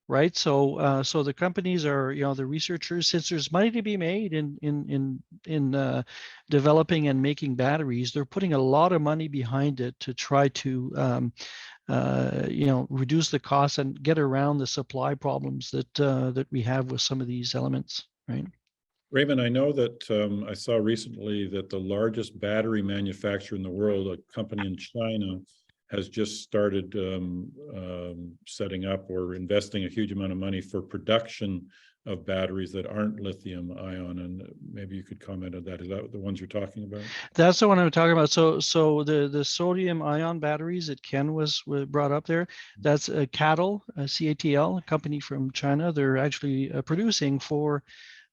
right? So, so the companies are, the researchers, since there's money to be made in developing and making batteries, they're putting a lot of money behind it to try to reduce the costs and get around the supply problems that we have with some of these elements, right? Raymond, I know that I saw recently that the largest battery manufacturer in the world, a company in China, has just started setting up or investing a huge amount of money for production of batteries that aren't lithium ion. And maybe you could comment on that. Is that the ones you're talking about? That's the one I'm talking about. So the sodium ion batteries that Ken was brought up there, that's CATL, CATL, a company from China. They're actually producing for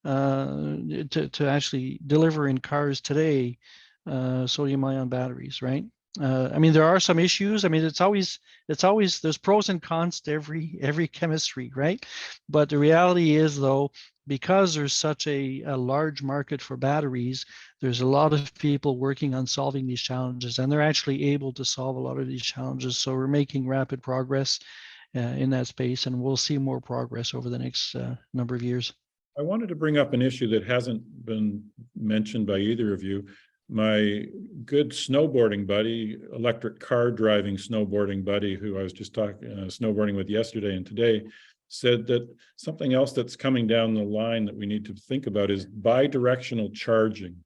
to actually deliver in cars today sodium ion batteries, right? I mean, there are some issues. I mean, it's always there's pros and cons to every chemistry, right? But the reality is, though, because there's such a large market for batteries, there's a lot of people working on solving these challenges, and they're actually able to solve a lot of these challenges. So we're making rapid progress in that space, and we'll see more progress over the next number of years. I wanted to bring up an issue that hasn't been mentioned by either of you. My good snowboarding buddy, electric car driving snowboarding buddy, who I was just talking snowboarding with yesterday and today, said that something else that's coming down the line that we need to think about is bi-directional charging.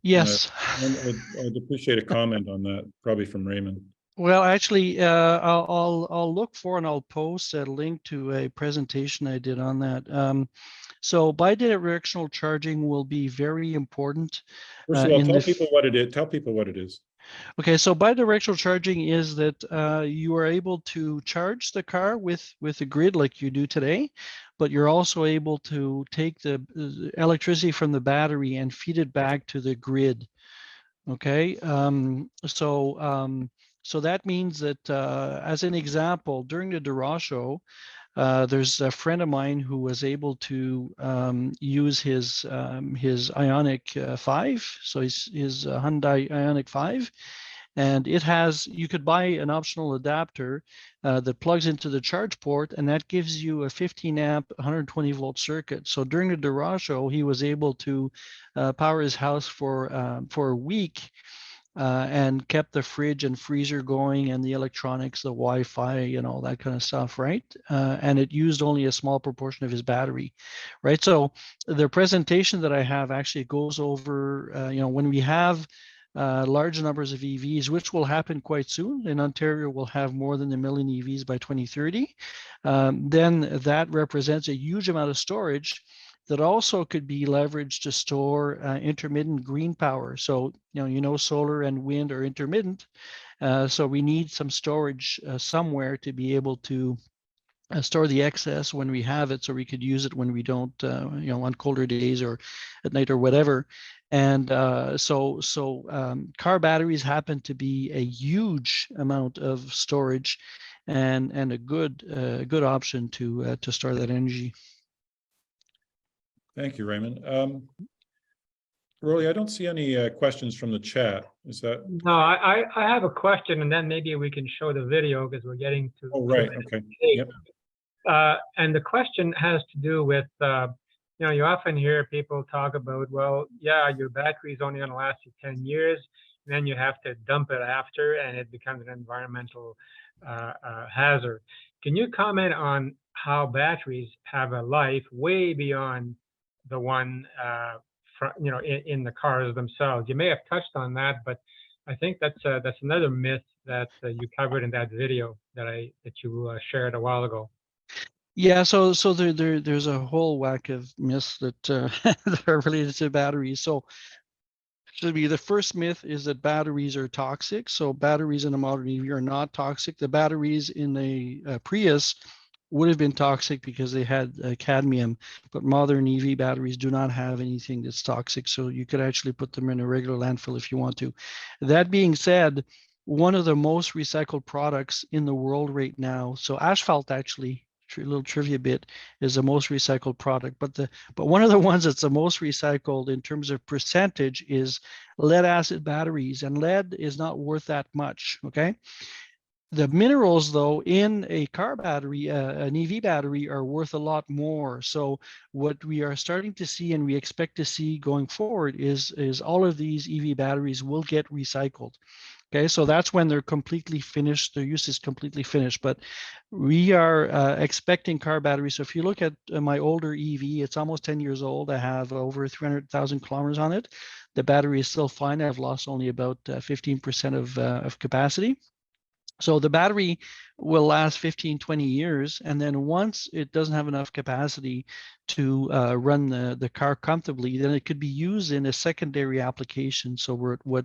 Yes. I'd appreciate a comment on that, probably from Raymond. Well, actually, I'll look for and I'll post a link to a presentation I did on that. So bidirectional charging will be very important. First of all, tell people what it is. Tell people what it is. Okay, so bidirectional charging is that you are able to charge the car with a grid like you do today, but you're also able to take the electricity from the battery and feed it back to the grid. Okay, so that means that, as an example, during the Dura show, there's a friend of mine who was able to use his Ioniq 5, so his Hyundai Ioniq 5, and it has, you could buy an optional adapter that plugs into the charge port, and that gives you a 15 amp, 120 volt circuit. So during the Dura show, he was able to power his house for a week. And kept the fridge and freezer going and the electronics, the Wi-Fi, and all that kind of stuff, right? And it used only a small proportion of his battery, right? So the presentation that I have actually goes over, when we have large numbers of EVs, which will happen quite soon. In Ontario, we'll have more than 1 million EVs by 2030. Then that represents a huge amount of storage that also could be leveraged to store intermittent green power. So, solar and wind are intermittent. So we need some storage somewhere to be able to store the excess when we have it, so we could use it when we don't, on colder days or at night or whatever. And so car batteries happen to be a huge amount of storage and a good option to store that energy. Thank you, Raymond. Rory, I don't see any questions from the chat. Is that? No, I have a question, and then maybe we can show the video because we're getting to. Oh, right. Okay. Yep. And the question has to do with, you often hear people talk about, well, yeah, your battery is only going to last you 10 years, and then you have to dump it after, and it becomes an environmental hazard. Can you comment on how batteries have a life way beyond the one in the cars themselves? You may have touched on that, but I think that's another myth that you covered in that video that you shared a while ago. Yeah, so there's a whole whack of myths that that are related to batteries. So the first myth is that batteries are toxic. So batteries in a modern EV are not toxic. The batteries in a Prius would have been toxic because they had cadmium, but modern EV batteries do not have anything that's toxic. So you could actually put them in a regular landfill if you want to. That being said, one of the most recycled products in the world right now, so asphalt actually, a little trivia bit, is the most recycled product, but one of the ones that's the most recycled in terms of percentage is lead acid batteries, and lead is not worth that much, okay? The minerals, though, in a car battery, an EV battery, are worth a lot more. So what we are starting to see, and we expect to see going forward, is all of these EV batteries will get recycled. Okay, so that's when they're completely finished, their use is completely finished. But we are expecting car batteries. So if you look at my older EV, it's almost 10 years old. I have over 300,000 kilometers on it. The battery is still fine. I've lost only about 15% of capacity. So the battery will last 15, 20 years. And then once it doesn't have enough capacity to run the car comfortably, then it could be used in a secondary application. So what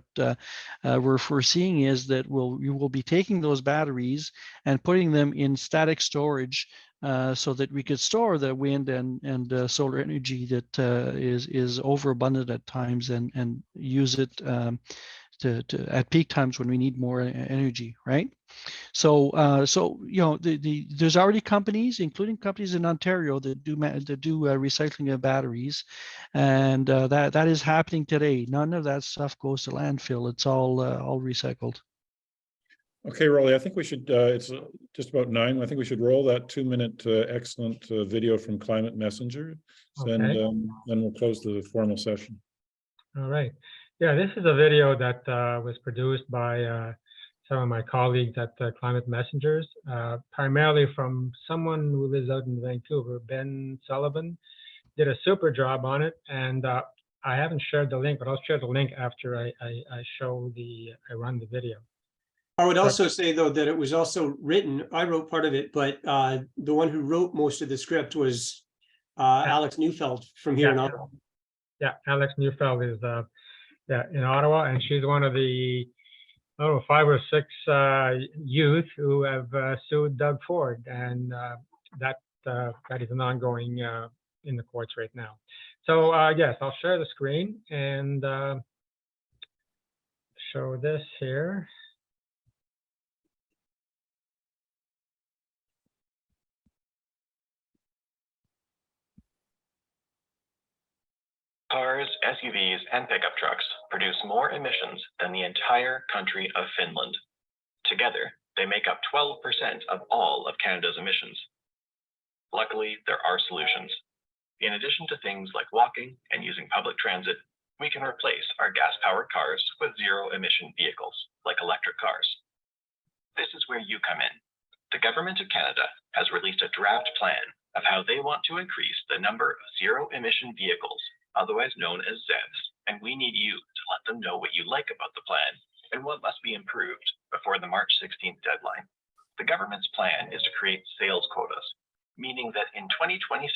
we're foreseeing is that we will be taking those batteries and putting them in static storage so that we could store the wind and solar energy that is overabundant at times and use it to at peak times when we need more energy, right? So, you know, there's already companies, including companies in Ontario, that do recycling of batteries, and that is happening today. None of that stuff goes to landfill; it's all recycled. Okay, Rolly, I think we should, it's just about 9. I think we should roll that 2-minute excellent video from Climate Messenger, and Okay. then we'll close the formal session. All right. Yeah, this is a video that was produced by some of my colleagues at Climate Messengers, primarily from someone who lives out in Vancouver, Ben Sullivan, did a super job on it. And I haven't shared the link, but I'll share the link after I run the video. I would also say, though, that it was also written, I wrote part of it, but the one who wrote most of the script was Alex Neufeld from here in Ottawa. Yeah, Alex Neufeld is in Ottawa, and she's one of the 5 or 6 youth who have sued Doug Ford, and that is an ongoing in the courts right now. So yes, I'll share the screen and show this here. Cars, SUVs, and pickup trucks produce more emissions than the entire country of Finland. Together, they make up 12% of all of Canada's emissions. Luckily, there are solutions. In addition to things like walking and using public transit, we can replace our gas-powered cars with zero-emission vehicles, like electric cars. This is where you come in. The Government of Canada has released a draft plan of how they want to increase the number of zero-emission vehicles, otherwise known as ZEVs, and we need you to let them know what you like about the plan and what must be improved before the March 16th deadline. The government's plan is to create sales quotas, meaning that in 2026,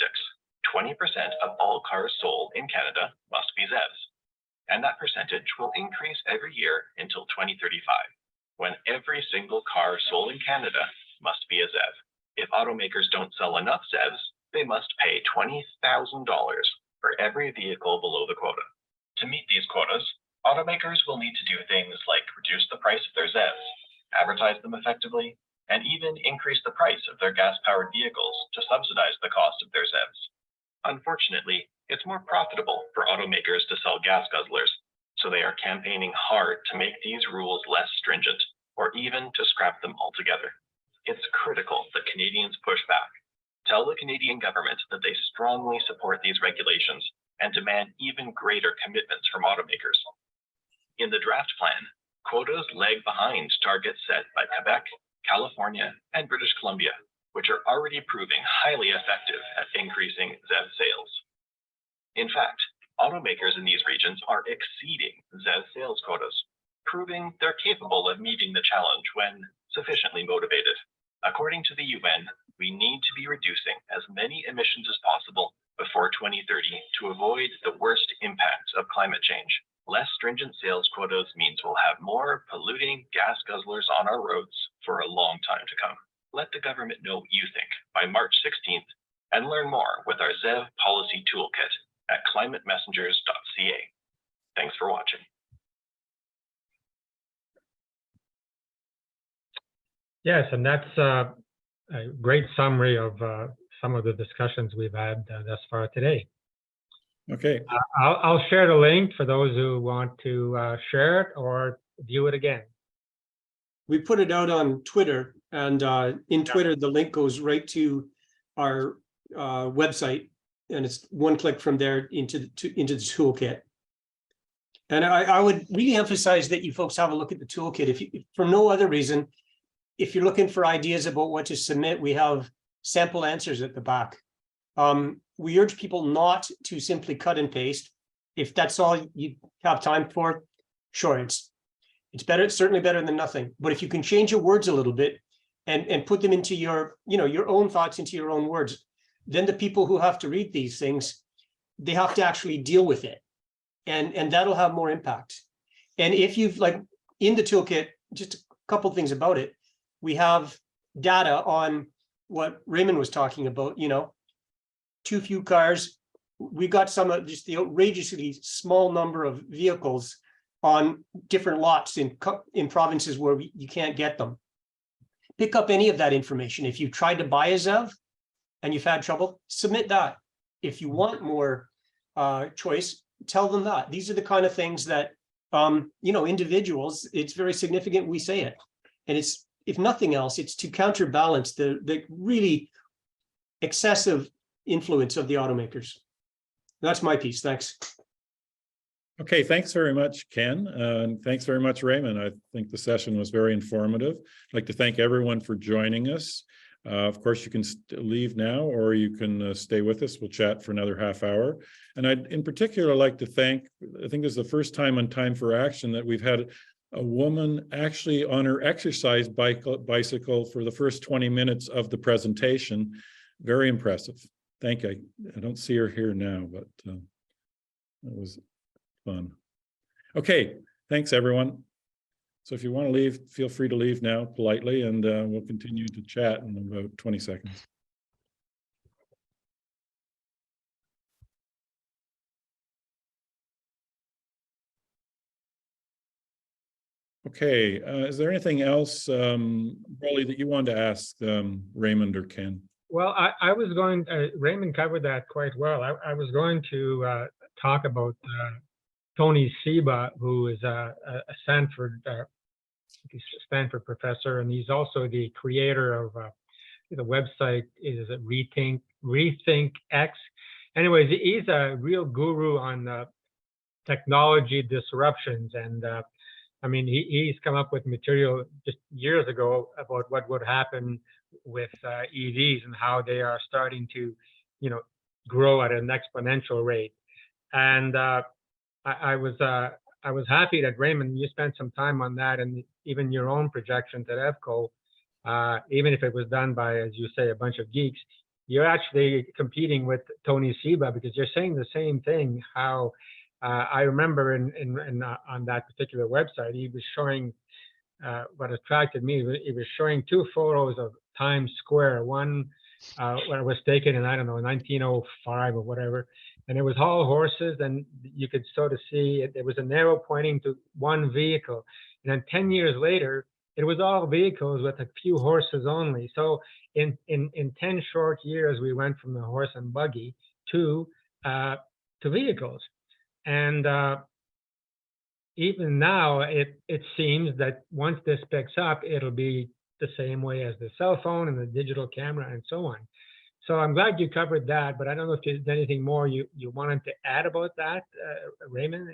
20% of all cars sold in Canada must be ZEVs, and that percentage will increase every year until 2035, when every single car sold in Canada must be a ZEV. If automakers don't sell enough ZEVs, they must pay $20,000 for every vehicle below the quota. To meet these quotas, automakers will need to do things like reduce the price of their ZEVs, advertise them effectively, and even increase the price of their gas-powered vehicles to subsidize the cost of their ZEVs. Unfortunately, it's more profitable for automakers to sell gas guzzlers, so they are campaigning hard to make these rules less stringent, or even to scrap them altogether. It's critical that Canadians push back. Tell the Canadian government that they strongly support these regulations and demand even greater commitments from automakers. In the draft plan, quotas lag behind targets set by Quebec, California, and British Columbia, which are already proving highly effective at increasing ZEV sales. In fact, automakers in these regions are exceeding ZEV sales quotas, proving they're capable of meeting the challenge when sufficiently motivated. According to the UN, we need to be reducing as many emissions as possible before 2030 to avoid the worst impacts of climate change. Less stringent sales quotas means we'll have more polluting gas guzzlers on our roads for a long time to come. Let the government know what you think by March 16th and learn more with our ZEV Policy Toolkit at climatemessengers.ca. Thanks for watching. Yes, and that's a great summary of some of the discussions we've had thus far today. Okay, I'll share the link for those who want to share it or view it again. We put it out on Twitter, and in Twitter, the link goes right to our website, and it's one click from there into the toolkit. And I would really emphasize that you folks have a look at the toolkit. If for no other reason, if you're looking for ideas about what to submit, we have sample answers at the back. We urge people not to simply cut and paste. If that's all you have time for, sure, it's better. It's certainly better than nothing. But if you can change your words a little bit and put them into your, your own thoughts into your own words, then the people who have to read these things, they have to actually deal with it. And that'll have more impact. And if you've in the toolkit, just a couple things about it, we have data on what Raymond was talking about, too few cars. We got some of just the outrageously small number of vehicles on different lots in provinces where you can't get them. Pick up any of that information. If you tried to buy a ZEV and you've had trouble, submit that. If you want more choice, tell them that. These are the kind of things that, individuals, it's very significant we say it. And it's, if nothing else, it's to counterbalance the really excessive influence of the automakers. That's my piece. Thanks. okay, thanks very much, Ken. And thanks very much, Raymond. I think the session was very informative. I'd like to thank everyone for joining us. Of course, you can leave now, or you can stay with us. We'll chat for another half hour. And I'd in particular like to thank, I think this is the first time on Time4Action that we've had a woman actually on her exercise bicycle for the first 20 minutes of the presentation. Very impressive. Thank you. I don't see her here now, but that was fun. Okay, thanks everyone. So if you want to leave, feel free to leave now politely, and we'll continue to chat in about 20 seconds. Okay, is there anything else, Rolly, that you wanted to ask Raymond or Ken? Well, I was going, Raymond covered that quite well. I was going to talk about Tony Seba, who is a Stanford professor, and he's also the creator of the website is Rethink X. Anyways, he's a real guru on technology disruptions, and I mean, he's come up with material just years ago about what would happen with EVs and how they are starting to, grow at an exponential rate. And I was happy that Raymond, you spent some time on that, and even your own projections at EVCO, even if it was done by, as you say, a bunch of geeks, you're actually competing with Tony Seba because you're saying the same thing. How I remember on that particular website, he was showing what attracted me. He was showing two photos of Times Square. One when it was taken in, I don't know, 1905 or whatever, and it was all horses, and you could sort of see it was an arrow pointing to one vehicle. And then 10 years later, it was all vehicles with a few horses only. So in 10 short years, we went from the horse and buggy to vehicles. And even now, it seems that once this picks up, it'll be the same way as the cell phone and the digital camera and so on. So I'm glad you covered that, but I don't know if there's anything more you wanted to add about that, Raymond.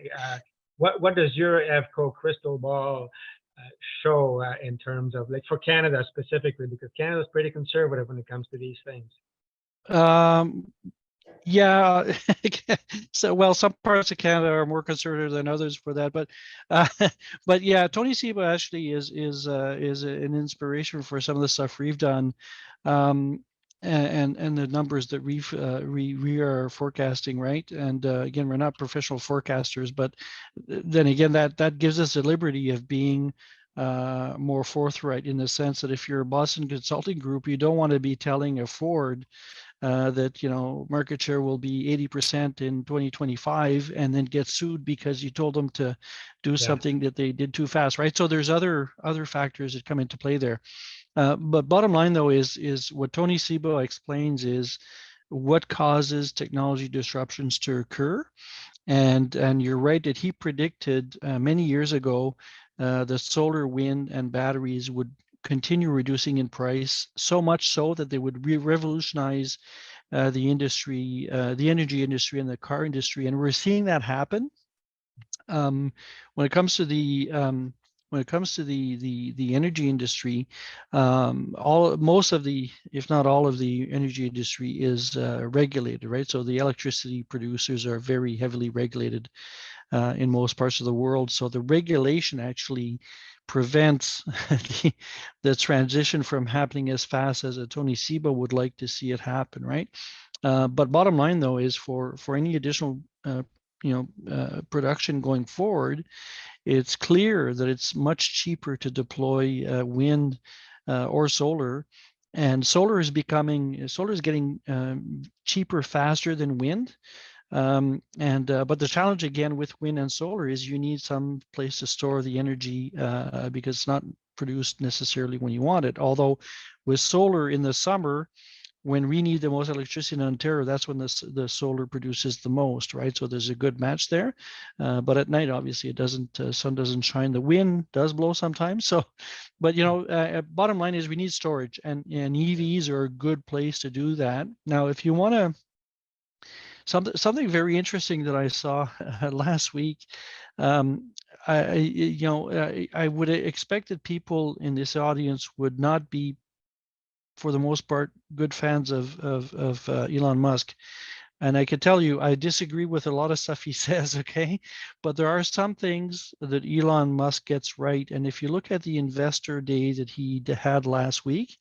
What does your EVCO crystal ball show in terms of, like, for Canada specifically, because Canada is pretty conservative when it comes to these things? Yeah, so well, some parts of Canada are more conservative than others for that, but yeah, Tony Seba actually is an inspiration for some of the stuff we've done, and the numbers that we are forecasting, right? And again, we're not professional forecasters, but then again, that gives us the liberty of being more forthright, in the sense that if you're a Boston Consulting Group, you don't want to be telling a Ford that, you know, market share will be 80% in 2025 and then get sued because you told them to do something that they did too fast, right? So there's other factors that come into play there. But bottom line, though, is what Tony Seba explains is what causes technology disruptions to occur. And you're right that he predicted many years ago the solar, wind, and batteries would continue reducing in price, so much so that they would revolutionize the industry, the energy industry, and the car industry. And we're seeing that happen. When it comes to the energy industry, most of the, if not all of the energy industry is regulated, right? So the electricity producers are very heavily regulated in most parts of the world. So the regulation actually prevents the transition from happening as fast as Tony Seba would like to see it happen, right? But bottom line, though, is for any additional production going forward, it's clear that it's much cheaper to deploy wind or solar, and solar is getting cheaper faster than wind. But the challenge again with wind and solar is you need some place to store the energy because it's not produced necessarily when you want it. Although with solar in the summer, when we need the most electricity in Ontario, that's when the solar produces the most, right? So there's a good match there. But at night, obviously, it doesn't. Sun doesn't shine. The wind does blow sometimes. So, but bottom line is we need storage, and EVs are a good place to do that. Now, if you want to, something very interesting that I saw last week. I would expect that people in this audience would not be, for the most part, good fans of Elon Musk. And I can tell you, I disagree with a lot of stuff he says, okay? But there are some things that Elon Musk gets right. And if you look at the investor day that he had last week,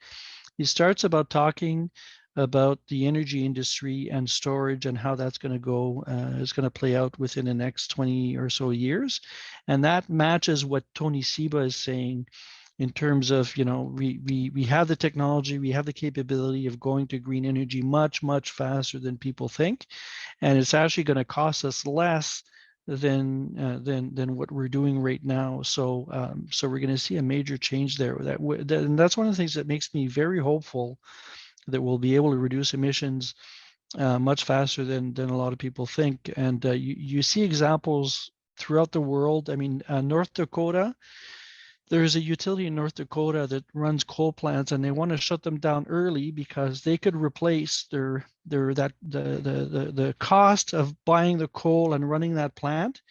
he starts about talking about the energy industry and storage and how that's going to go, is going to play out within the next 20 or so years. And that matches what Tony Seba is saying in terms of, we have the technology, we have the capability of going to green energy much, much faster than people think. And it's actually going to cost us less than what we're doing right now. So we're going to see a major change there. And that's one of the things that makes me very hopeful that we'll be able to reduce emissions much faster than a lot of people think. And you see examples throughout the world. I mean, North Dakota, there's a utility in North Dakota that runs coal plants, and they want to shut them down early because they could replace the cost of buying the coal and running that plant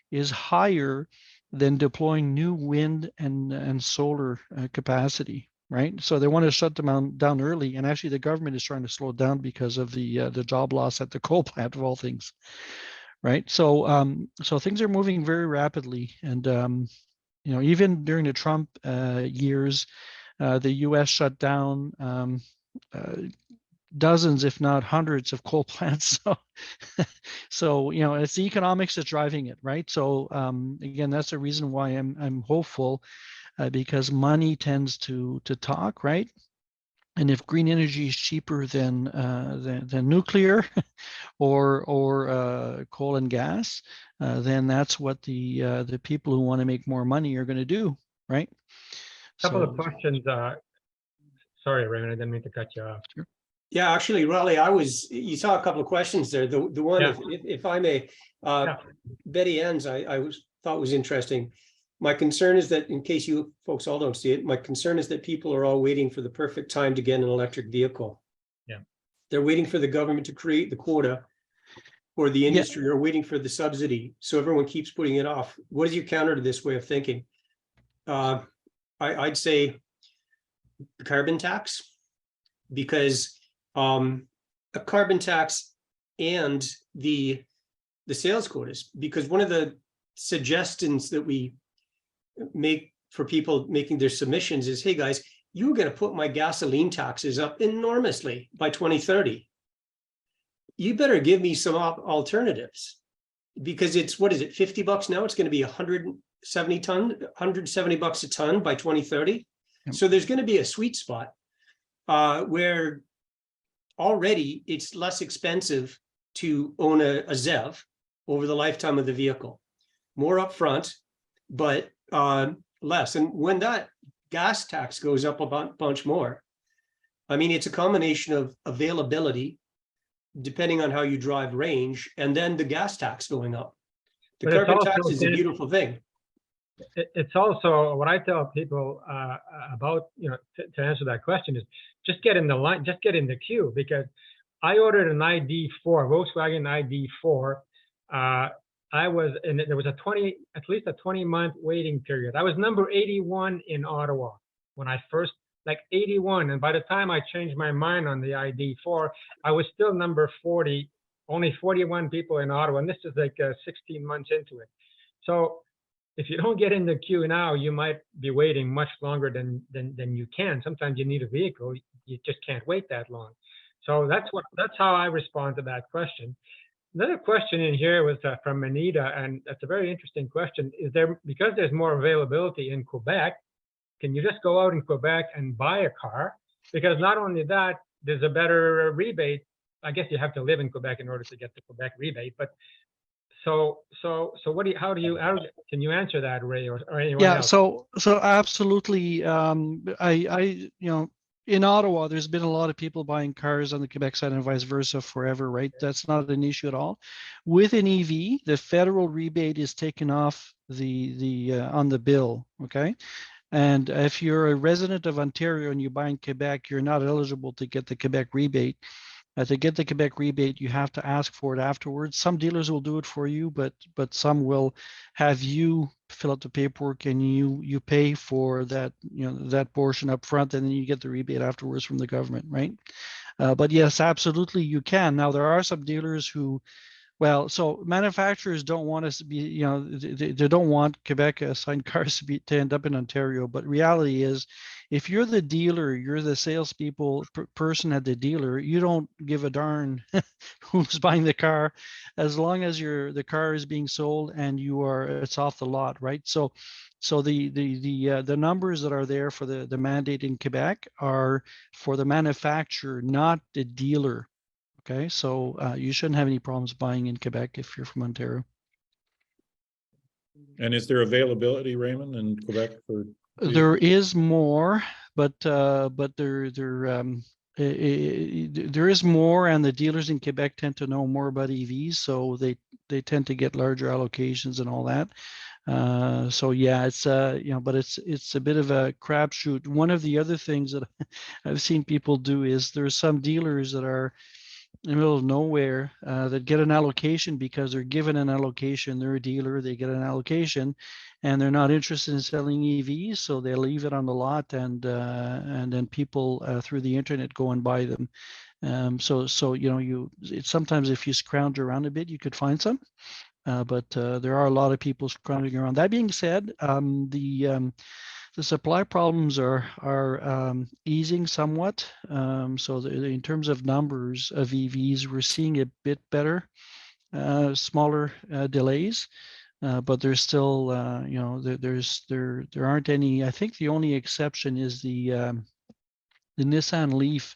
is higher than deploying new wind and solar capacity, right? So they want to shut them down early, and actually the government is trying to slow it down because of the job loss at the coal plant, of all things, right? So things are moving very rapidly, and even during the Trump years, the U.S. shut down dozens, if not hundreds, of coal plants. So it's the economics that's driving it, right? So again, that's the reason why I'm hopeful, because money tends to talk, right? And if green energy is cheaper than nuclear or coal and gas, then that's what the people who want to make more money are going to do, right? Couple of questions. Sorry, Raymond, I didn't mean to cut you off. Sure. Yeah, actually, Raleigh, you saw a couple of questions there. The one, if I may, Betty Ann's, I thought was interesting. My concern is that, in case you folks all don't see it, my concern is that people are all waiting for the perfect time to get an electric vehicle. Yeah. They're waiting for the government to create the quota for the industry, or waiting for the subsidy. So everyone keeps putting it off. What is your counter to this way of thinking? I'd say the carbon tax, because a carbon tax and the sales quotas, because one of the suggestions that we make for people making their submissions is, hey guys, you're going to put my gasoline taxes up enormously by 2030. You better give me some alternatives, because it's, what is it, $50 now? It's going to be $150 $170 a ton by 2030. Yep. So there's going to be a sweet spot where already it's less expensive to own a ZEV over the lifetime of the vehicle. More upfront, but less. And when that gas tax goes up a bunch more, I mean, it's a combination of availability, depending on how you drive, range, and then the gas tax going up. The But it's carbon tax also- is a beautiful thing. It's also what I tell people about, to answer that question is just get in the line, just get in the queue, because I ordered an ID4, Volkswagen ID4. I was, and there was at least a 20-month waiting period. I was number 81 in Ottawa when I first, like 81. And by the time I changed my mind on the ID4, I was still number 40, only 41 people in Ottawa. And this is like 16 months into it. So if you don't get in the queue now, you might be waiting much longer than you can. Sometimes you need a vehicle. You just can't wait that long. So that's how I respond to that question. Another question in here was from Anita, and that's a very interesting question. Is there, because there's more availability in Quebec, can you just go out in Quebec and buy a car? Because not only that, there's a better rebate. I guess you have to live in Quebec in order to get the Quebec rebate, but so what can you answer that, Ray, or anyone else? So absolutely. In Ottawa, there's been a lot of people buying cars on the Quebec side and vice versa forever, right? That's not an issue at all. With an EV, the federal rebate is taken off on the bill, okay? And if you're a resident of Ontario and you buy in Quebec, you're not eligible to get the Quebec rebate. To get the Quebec rebate, you have to ask for it afterwards. Some dealers will do it for you, but some will have you fill out the paperwork and you pay for that, that portion up front, and then you get the rebate afterwards from the government, right? But yes, absolutely, you can. Now, there are some dealers who, so manufacturers don't want us to be, they don't want Quebec assigned cars to end up in Ontario. But reality is, if you're the dealer, you're the salespeople person at the dealer, you don't give a darn who's buying the car, as long as the car is being sold and it's off the lot, right? So the numbers that are there for the mandate in Quebec are for the manufacturer, not the dealer. Okay, so you shouldn't have any problems buying in Quebec if you're from Ontario. And is there availability, Raymond, in Quebec for? There is more, but there is more, and the dealers in Quebec tend to know more about EVs, so they tend to get larger allocations and all that. So yeah, it's but it's a bit of a crapshoot. One of the other things that I've seen people do is there's some dealers that are in the middle of nowhere that get an allocation because they're given an allocation. They're a dealer, they get an allocation, and they're not interested in selling EVs, so they leave it on the lot, and then people through the internet go and buy them. So sometimes if you scrounge around a bit, you could find some, but there are a lot of people scrounging around. That being said, the supply problems are easing somewhat. So in terms of numbers of EVs, we're seeing a bit better, smaller delays, but there's still, there aren't any. I think the only exception is the Nissan Leaf,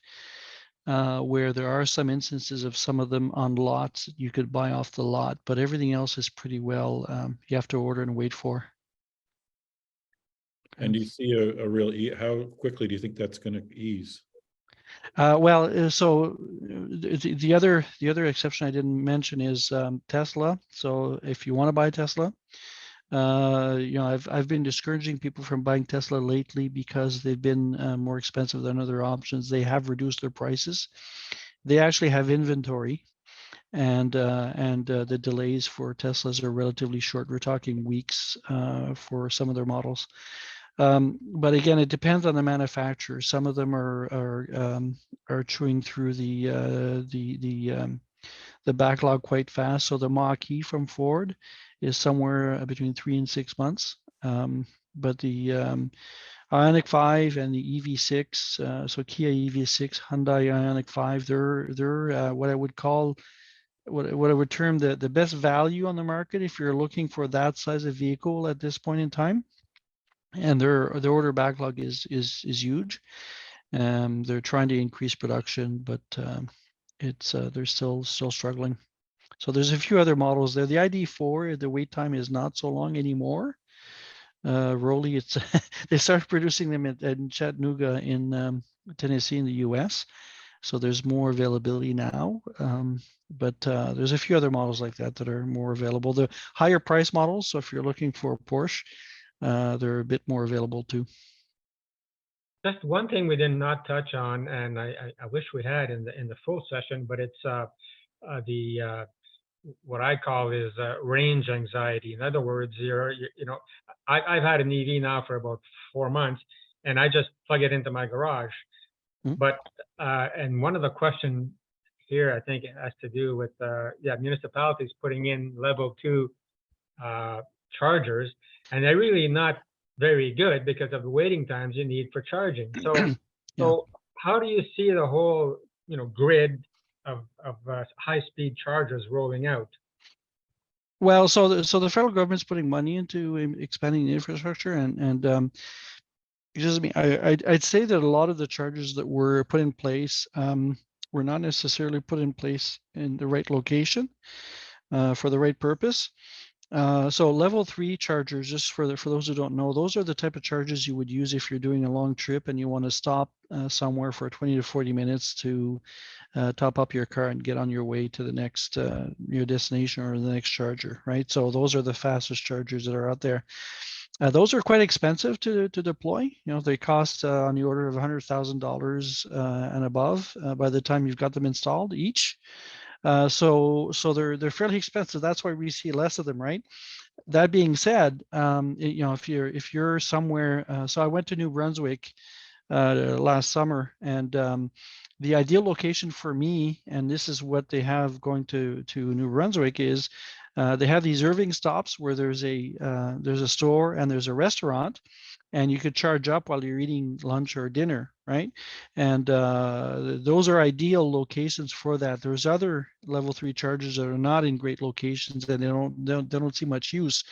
where there are some instances of some of them on lots you could buy off the lot, but everything else is pretty well, you have to order and wait for. And do you see a real how quickly do you think that's going to ease? So the other exception I didn't mention is Tesla. So if you want to buy Tesla, I've been discouraging people from buying Tesla lately because they've been more expensive than other options. They have reduced their prices. They actually have inventory, and the delays for Teslas are relatively short. We're talking weeks for some of their models. But again, it depends on the manufacturer. Some of them are chewing through the backlog quite fast. So the Mach-E from Ford is somewhere between 3 and 6 months. But the Ioniq 5 and the EV6, so Kia EV6, Hyundai Ioniq 5, they're what I would call what I would term the best value on the market if you're looking for that size of vehicle at this point in time. And their order backlog is huge. They're trying to increase production, but they're still struggling. So there's a few other models there. The ID4, the wait time is not so long anymore. Rolly, it's they started producing them in Chattanooga in Tennessee in the US. So there's more availability now. But there's a few other models like that that are more available. The higher price models, so if you're looking for a Porsche, they're a bit more available too. Just one thing we did not touch on, and I wish we had in the full session, but it's what I call is range anxiety. In other words, I've had an EV now for about 4 months, and I just plug it into my garage. But and one of the questions here, I think, it has to do with municipalities putting in level 2 chargers, and they're really not very good because of the waiting times you need for charging. So, so how do you see the whole grid of high-speed chargers rolling out? Well, so the federal government's putting money into expanding the infrastructure, and just I'd say that a lot of the chargers that were put in place were not necessarily put in place in the right location for the right purpose. So level 3 chargers, just for those who don't know, those are the type of chargers you would use if you're doing a long trip and you want to stop somewhere for 20 to 40 minutes to top up your car and get on your way to the next your destination or the next charger, right? So those are the fastest chargers that are out there. Those are quite expensive to deploy. They cost on the order of $100,000 and above by the time you've got them installed each. So they're fairly expensive. That's why we see less of them, right? That being said, if you're somewhere, so I went to New Brunswick last summer, and the ideal location for me, and this is what they have going to New Brunswick, is they have these Irving stops where there's a store and there's a restaurant, and you could charge up while you're eating lunch or dinner, right? And those are ideal locations for that. There's other level 3 chargers that are not in great locations and they don't see much use.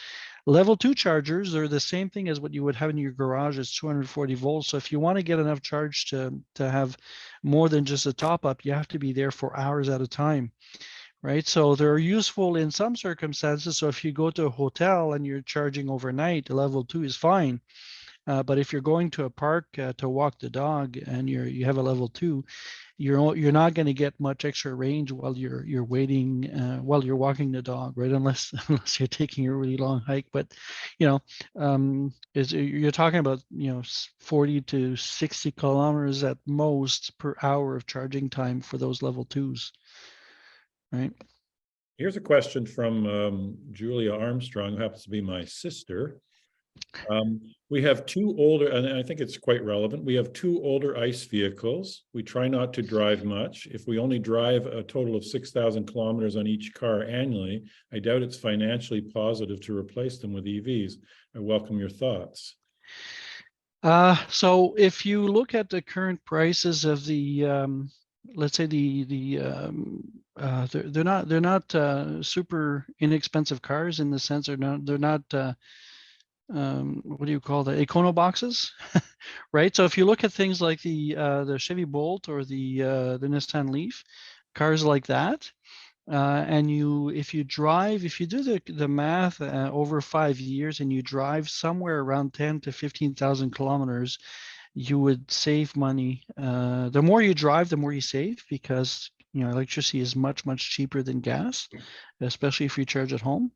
Level 2 chargers are the same thing as what you would have in your garage. It's 240 volts. So if you want to get enough charge to have more than just a top up, you have to be there for hours at a time. Right, so they're useful in some circumstances. So if you go to a hotel and you're charging overnight, level 2 is fine. But if you're going to a park to walk the dog and you have a level 2, you're not going to get much extra range while you're waiting while you're walking the dog, right? Unless you're taking a really long hike. But you're talking about 40 to 60 kilometers at most per hour of charging time for those level 2s. Right. Here's a question from Julia Armstrong, who happens to be my sister. We have 2 older, and I think it's quite relevant. We have 2 older ICE vehicles. We try not to drive much. If we only drive a total of 6,000 kilometers on each car annually, I doubt it's financially positive to replace them with EVs. I welcome your thoughts. So if you look at the current prices of the let's say they're not super inexpensive cars in the sense they're not what do you call the Econo boxes, right? So if you look at things like the Chevy Bolt or the Nissan Leaf, cars like that, and if you do the math over 5 years and you drive somewhere around 10 to 15,000 kilometers, you would save money. The more you drive, the more you save, because electricity is much cheaper than gas, especially if you charge at home.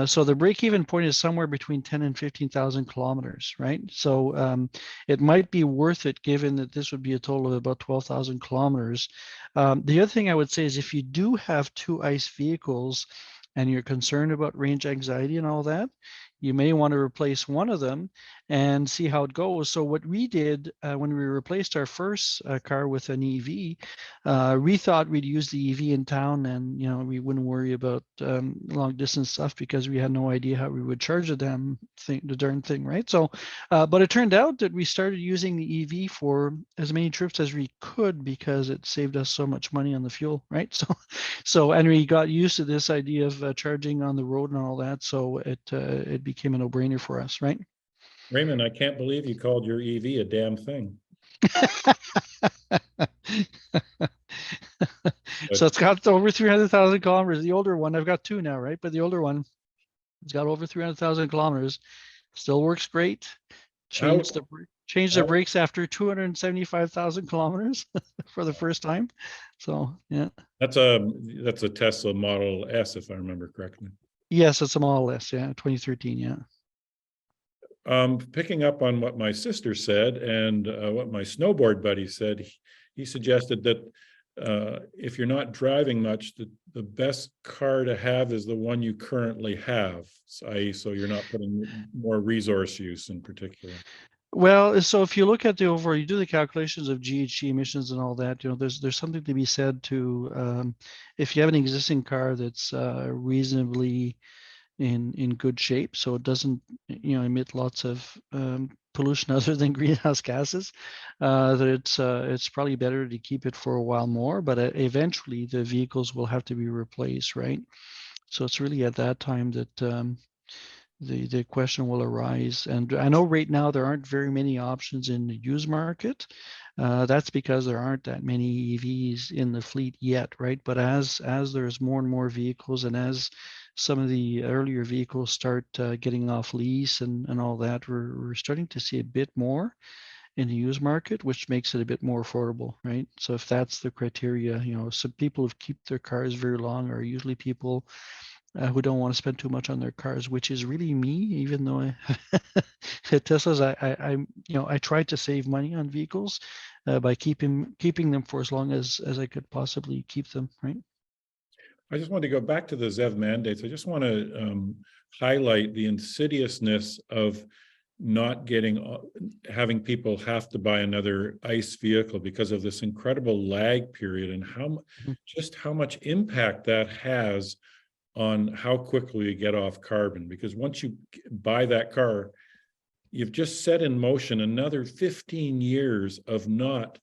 So the break-even point is somewhere between 10 and 15,000 kilometers, right? So it might be worth it, given that this would be a total of about 12,000 kilometers. The other thing I would say is if you do have 2 ICE vehicles and you're concerned about range anxiety and all that, you may want to replace one of them and see how it goes. So what we did when we replaced our first car with an EV, we thought we'd use the EV in town, and we wouldn't worry about long distance stuff because we had no idea how we would charge the darn thing, right? So, but it turned out that we started using the EV for as many trips as we could because it saved us so much money on the fuel, right? So and we got used to this idea of charging on the road and all that, so it became a no-brainer for us, right? Raymond, I can't believe you called your EV a damn thing. So it's got over 300,000 kilometers. The older one, I've got two now, right? But the older one, it's got over 300,000 kilometers. Still works great. Changed the brakes after 275,000 kilometers for the first time. So yeah. That's a Tesla Model S, if I remember correctly. Yes, it's a Model S, yeah, 2013, yeah. Picking up on what my sister said and what my snowboard buddy said, he suggested that if you're not driving much, the best car to have is the one you currently have, so you're not putting more resource use in particular. Well, so if you look at the overall, you do the calculations of GHG emissions and all that, there's something to be said to if you have an existing car that's reasonably in good shape, so it doesn't emit lots of pollution other than greenhouse gases, that it's probably better to keep it for a while more, but eventually the vehicles will have to be replaced, right? So it's really at that time that the question will arise. And I know right now there aren't very many options in the used market. That's because there aren't that many EVs in the fleet yet, right? But as there's more and more vehicles, and as some of the earlier vehicles start getting off lease and all that, we're starting to see a bit more in the used market, which makes it a bit more affordable, right? So if that's the criteria, some people who keep their cars very long are usually people who don't want to spend too much on their cars, which is really me. Even though at Teslas, I tried to save money on vehicles by keeping them for as long as I could possibly keep them, right? I just want to go back to the ZEV mandates. I just want to highlight the insidiousness of not having people have to buy another ICE vehicle because of this incredible lag period, and just how much impact that has on how quickly you get off carbon. Because once you buy that car, you've just set in motion another 15 years of not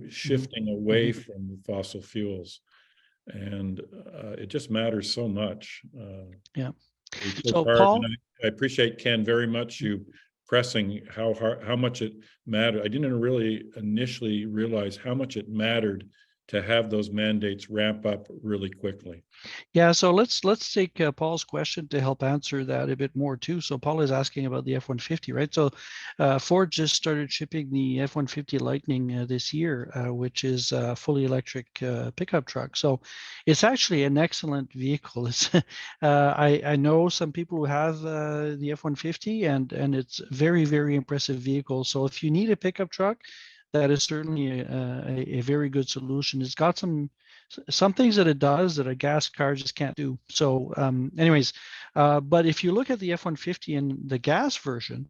shifting away from fossil fuels. And it just matters so much. Yeah. So Paul, I appreciate, Ken, very much you pressing how much it mattered. I didn't really initially realize how much it mattered to have those mandates ramp up really quickly. Yeah, so let's take Paul's question to help answer that a bit more too. So Paul is asking about the F-150, right? So Ford just started shipping the F-150 Lightning this year, which is a fully electric pickup truck. So it's actually an excellent vehicle. It's I know some people who have the F-150, and it's a very, very impressive vehicle. So if you need a pickup truck, that is certainly a very good solution. It's got some things that it does that a gas car just can't do. So anyways, but if you look at the F-150 and the gas version,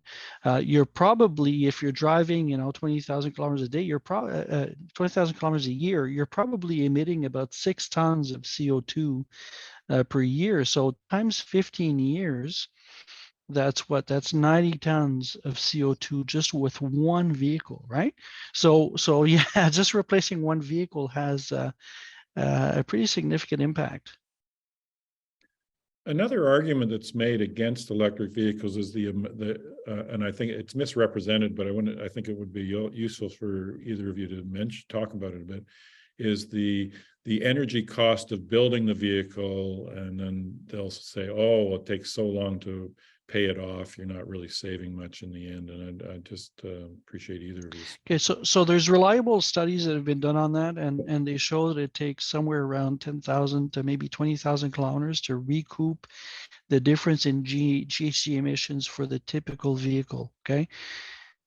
you're probably, if you're driving 20,000 kilometers a day, you're probably 20,000 kilometers a year, you're probably emitting about 6 tons of CO2 per year. So times 15 years, that's 90 tons of CO2 just with one vehicle, right? So yeah, just replacing one vehicle has a pretty significant impact. Another argument that's made against electric vehicles is and I think it's misrepresented, but I think it would be useful for either of you to talk about it a bit, is the energy cost of building the vehicle, and then they'll say, oh, it takes so long to pay it off, you're not really saving much in the end. And I just appreciate either of you. Okay, so there's reliable studies that have been done on that, and they show that it takes somewhere around 10,000 to maybe 20,000 kilometers to recoup the difference in GHG emissions for the typical vehicle, okay?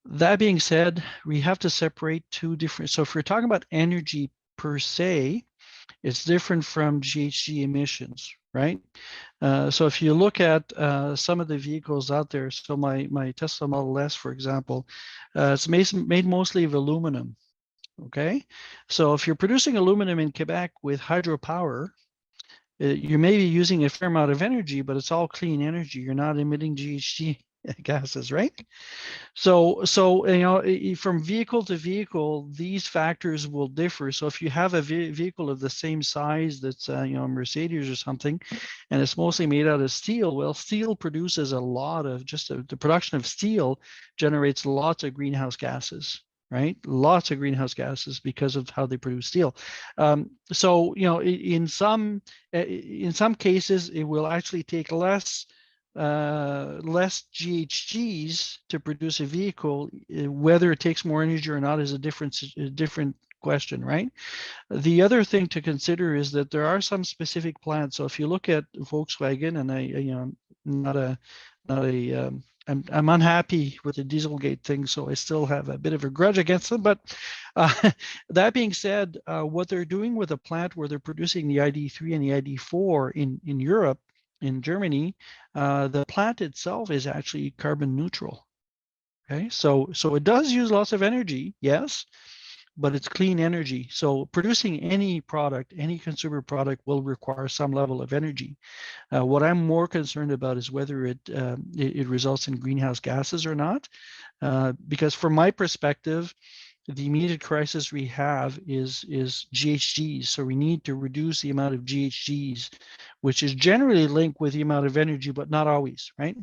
That being said, we have to separate two different, so if we're talking about energy per se, It's different from GHG emissions, right? So if you look at some of the vehicles out there, so my Tesla Model S, for example, it's made mostly of aluminum. Okay, so if you're producing aluminum in Quebec with hydropower, you may be using a fair amount of energy, but it's all clean energy. You're not emitting GHG gases, right? So you know, from vehicle to vehicle, these factors will differ. So if you have a vehicle of the same size that's you know, a Mercedes or something, and it's mostly made out of steel, well, steel produces a lot of the production of steel generates lots of greenhouse gases. Right, lots of greenhouse gases because of how they produce steel. So you know, in some cases, it will actually take less GHGs to produce a vehicle. Whether it takes more energy or not is a different question, right? The other thing to consider is that there are some specific plants. So if you look at Volkswagen, and I'm unhappy with the Dieselgate thing, so I still have a bit of a grudge against them. But that being said, what they're doing with a plant where they're producing the ID3 and the ID4 in Europe, in Germany, the plant itself is actually carbon neutral. Okay, so it does use lots of energy, yes, but it's clean energy. So producing any product, any consumer product, will require some level of energy. What I'm more concerned about is whether it results in greenhouse gases or not, because from my perspective, the immediate crisis we have is GHGs. So we need to reduce the amount of GHGs, which is generally linked with the amount of energy, but not always, right?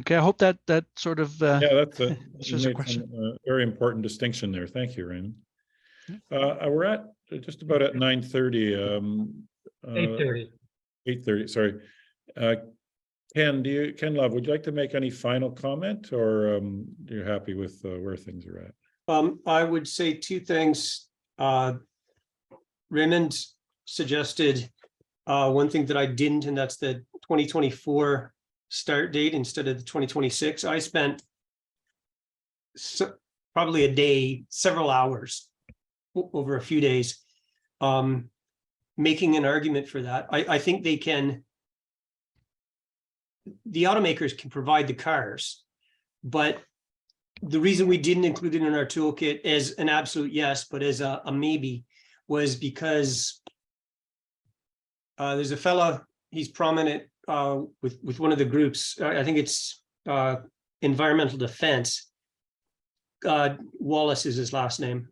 Okay, I hope that sort of Yeah, you a made question. some very important distinction there. Thank you, Raymond. We're at just about at 9:30. 8:30. 8:30. Sorry, Ken Love, would you like to make any final comment, or you're happy with where things are at? I would say two things. Raymond suggested one thing that I didn't, and that's the 2024 start date instead of the 2026. I spent probably a day, several hours over a few days, making an argument for that. I think the automakers can provide the cars, but the reason we didn't include it in our toolkit as an absolute yes, but as a maybe, was because there's a fella, he's prominent with one of the groups, I think it's Environmental Defense. Wallace is his last name.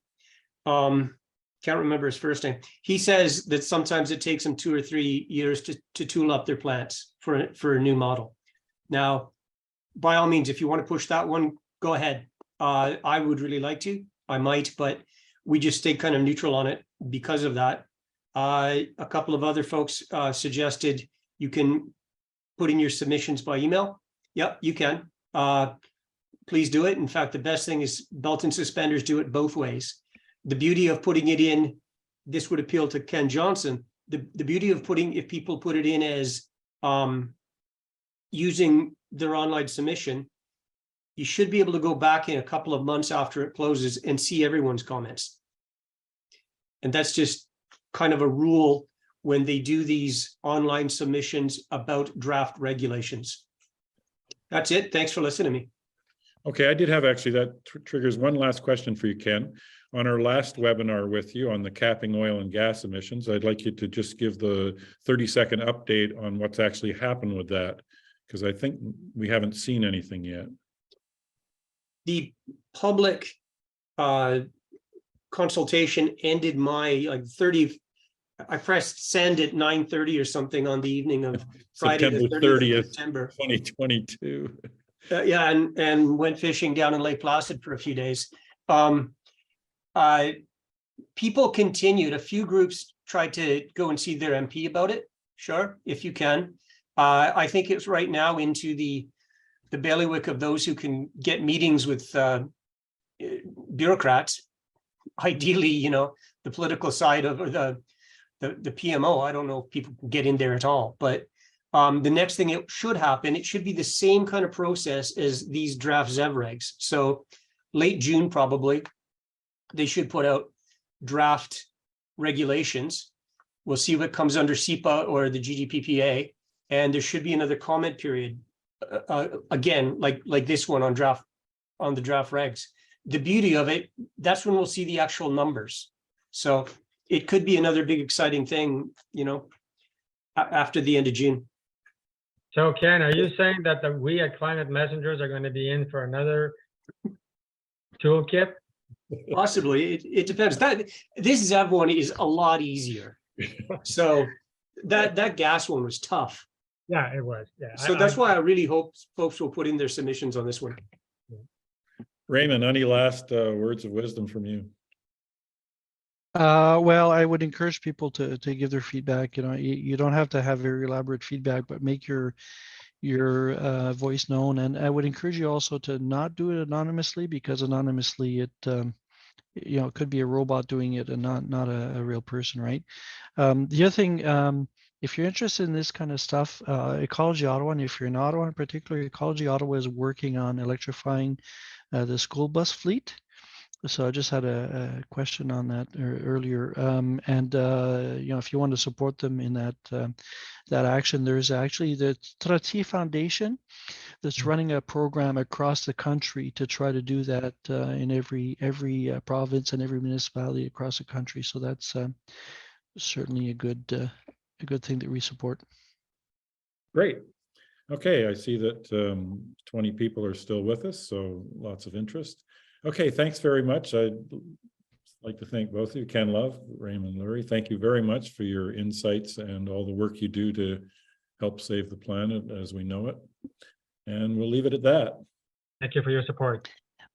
Can't remember his first name. He says that sometimes it takes them 2 or 3 years to tool up their plants for a new model. Now, by all means, if you want to push that one, go ahead. I would really like to. I might, but we just stay kind of neutral on it because of that. A couple of other folks suggested you can put in your submissions by email. Yep, you can. Please do it. In fact, the best thing is belt and suspenders, do it both ways. The beauty of putting it in, this would appeal to Ken Johnson. The beauty of if people put it in as using their online submission, you should be able to go back in a couple of months after it closes and see everyone's comments. And that's just kind of a rule when they do these online submissions about draft regulations. That's it. Thanks for listening to me. Okay, I did have actually, that triggers one last question for you, Ken. On our last webinar with you on the capping oil and gas emissions, I'd like you to just give the 30-second update on what's actually happened with that, because I think we haven't seen anything yet. The public consultation ended my 30. I pressed send at 9:30 or something on the evening of Friday, the 30th of September, 2022. Yeah, and went fishing down in Lake Placid for a few days. People continued. A few groups tried to go and see their MP about it. Sure, if you can. I think it's right now into the bailiwick of those who can get meetings with bureaucrats. Ideally, the political side of the PMO. I don't know if people can get in there at all, but the next thing it should happen, it should be the same kind of process as these draft ZEV regs. So late June, probably, they should put out draft regulations. We'll see what comes under SEPA or the GDPPA, and there should be another comment period. Again, like this one on the draft regs. The beauty of it, that's when we'll see the actual numbers. So it could be another big exciting thing, you know, after the end of June. So Ken, are you saying that we at Climate Messengers are going to be in for another toolkit? Possibly, it depends. This ZEV one is a lot easier. So that gas one was tough. Yeah, it was. Yeah. So that's why I really hope folks will put in their submissions on this one. Raymond, any last words of wisdom from you? Well, I would encourage people to give their feedback. You know, you don't have to have very elaborate feedback, but make your voice known. And I would encourage you also to not do it anonymously, because anonymously it you know, it could be a robot doing it and not a real person, right? The other thing, if you're interested in this kind of stuff, Ecology Ottawa, and if you're in Ottawa in particular, Ecology Ottawa is working on electrifying the school bus fleet. So I just had a question on that earlier, and you know, if you want to support them in that action, there's actually the Trati Foundation that's running a program across the country to try to do that in every province and every municipality across the country. So that's certainly a good thing that we support. Great. Okay, I see that 20 people are still with us, so lots of interest. Okay, thanks very much. I'd like to thank both of you, Ken Love, Raymond Leury. Thank you very much for your insights and all the work you do to help save the planet as we know it. And we'll leave it at that. Thank you for your support.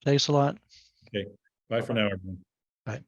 Thanks a lot. Okay, bye for now, everyone. Bye.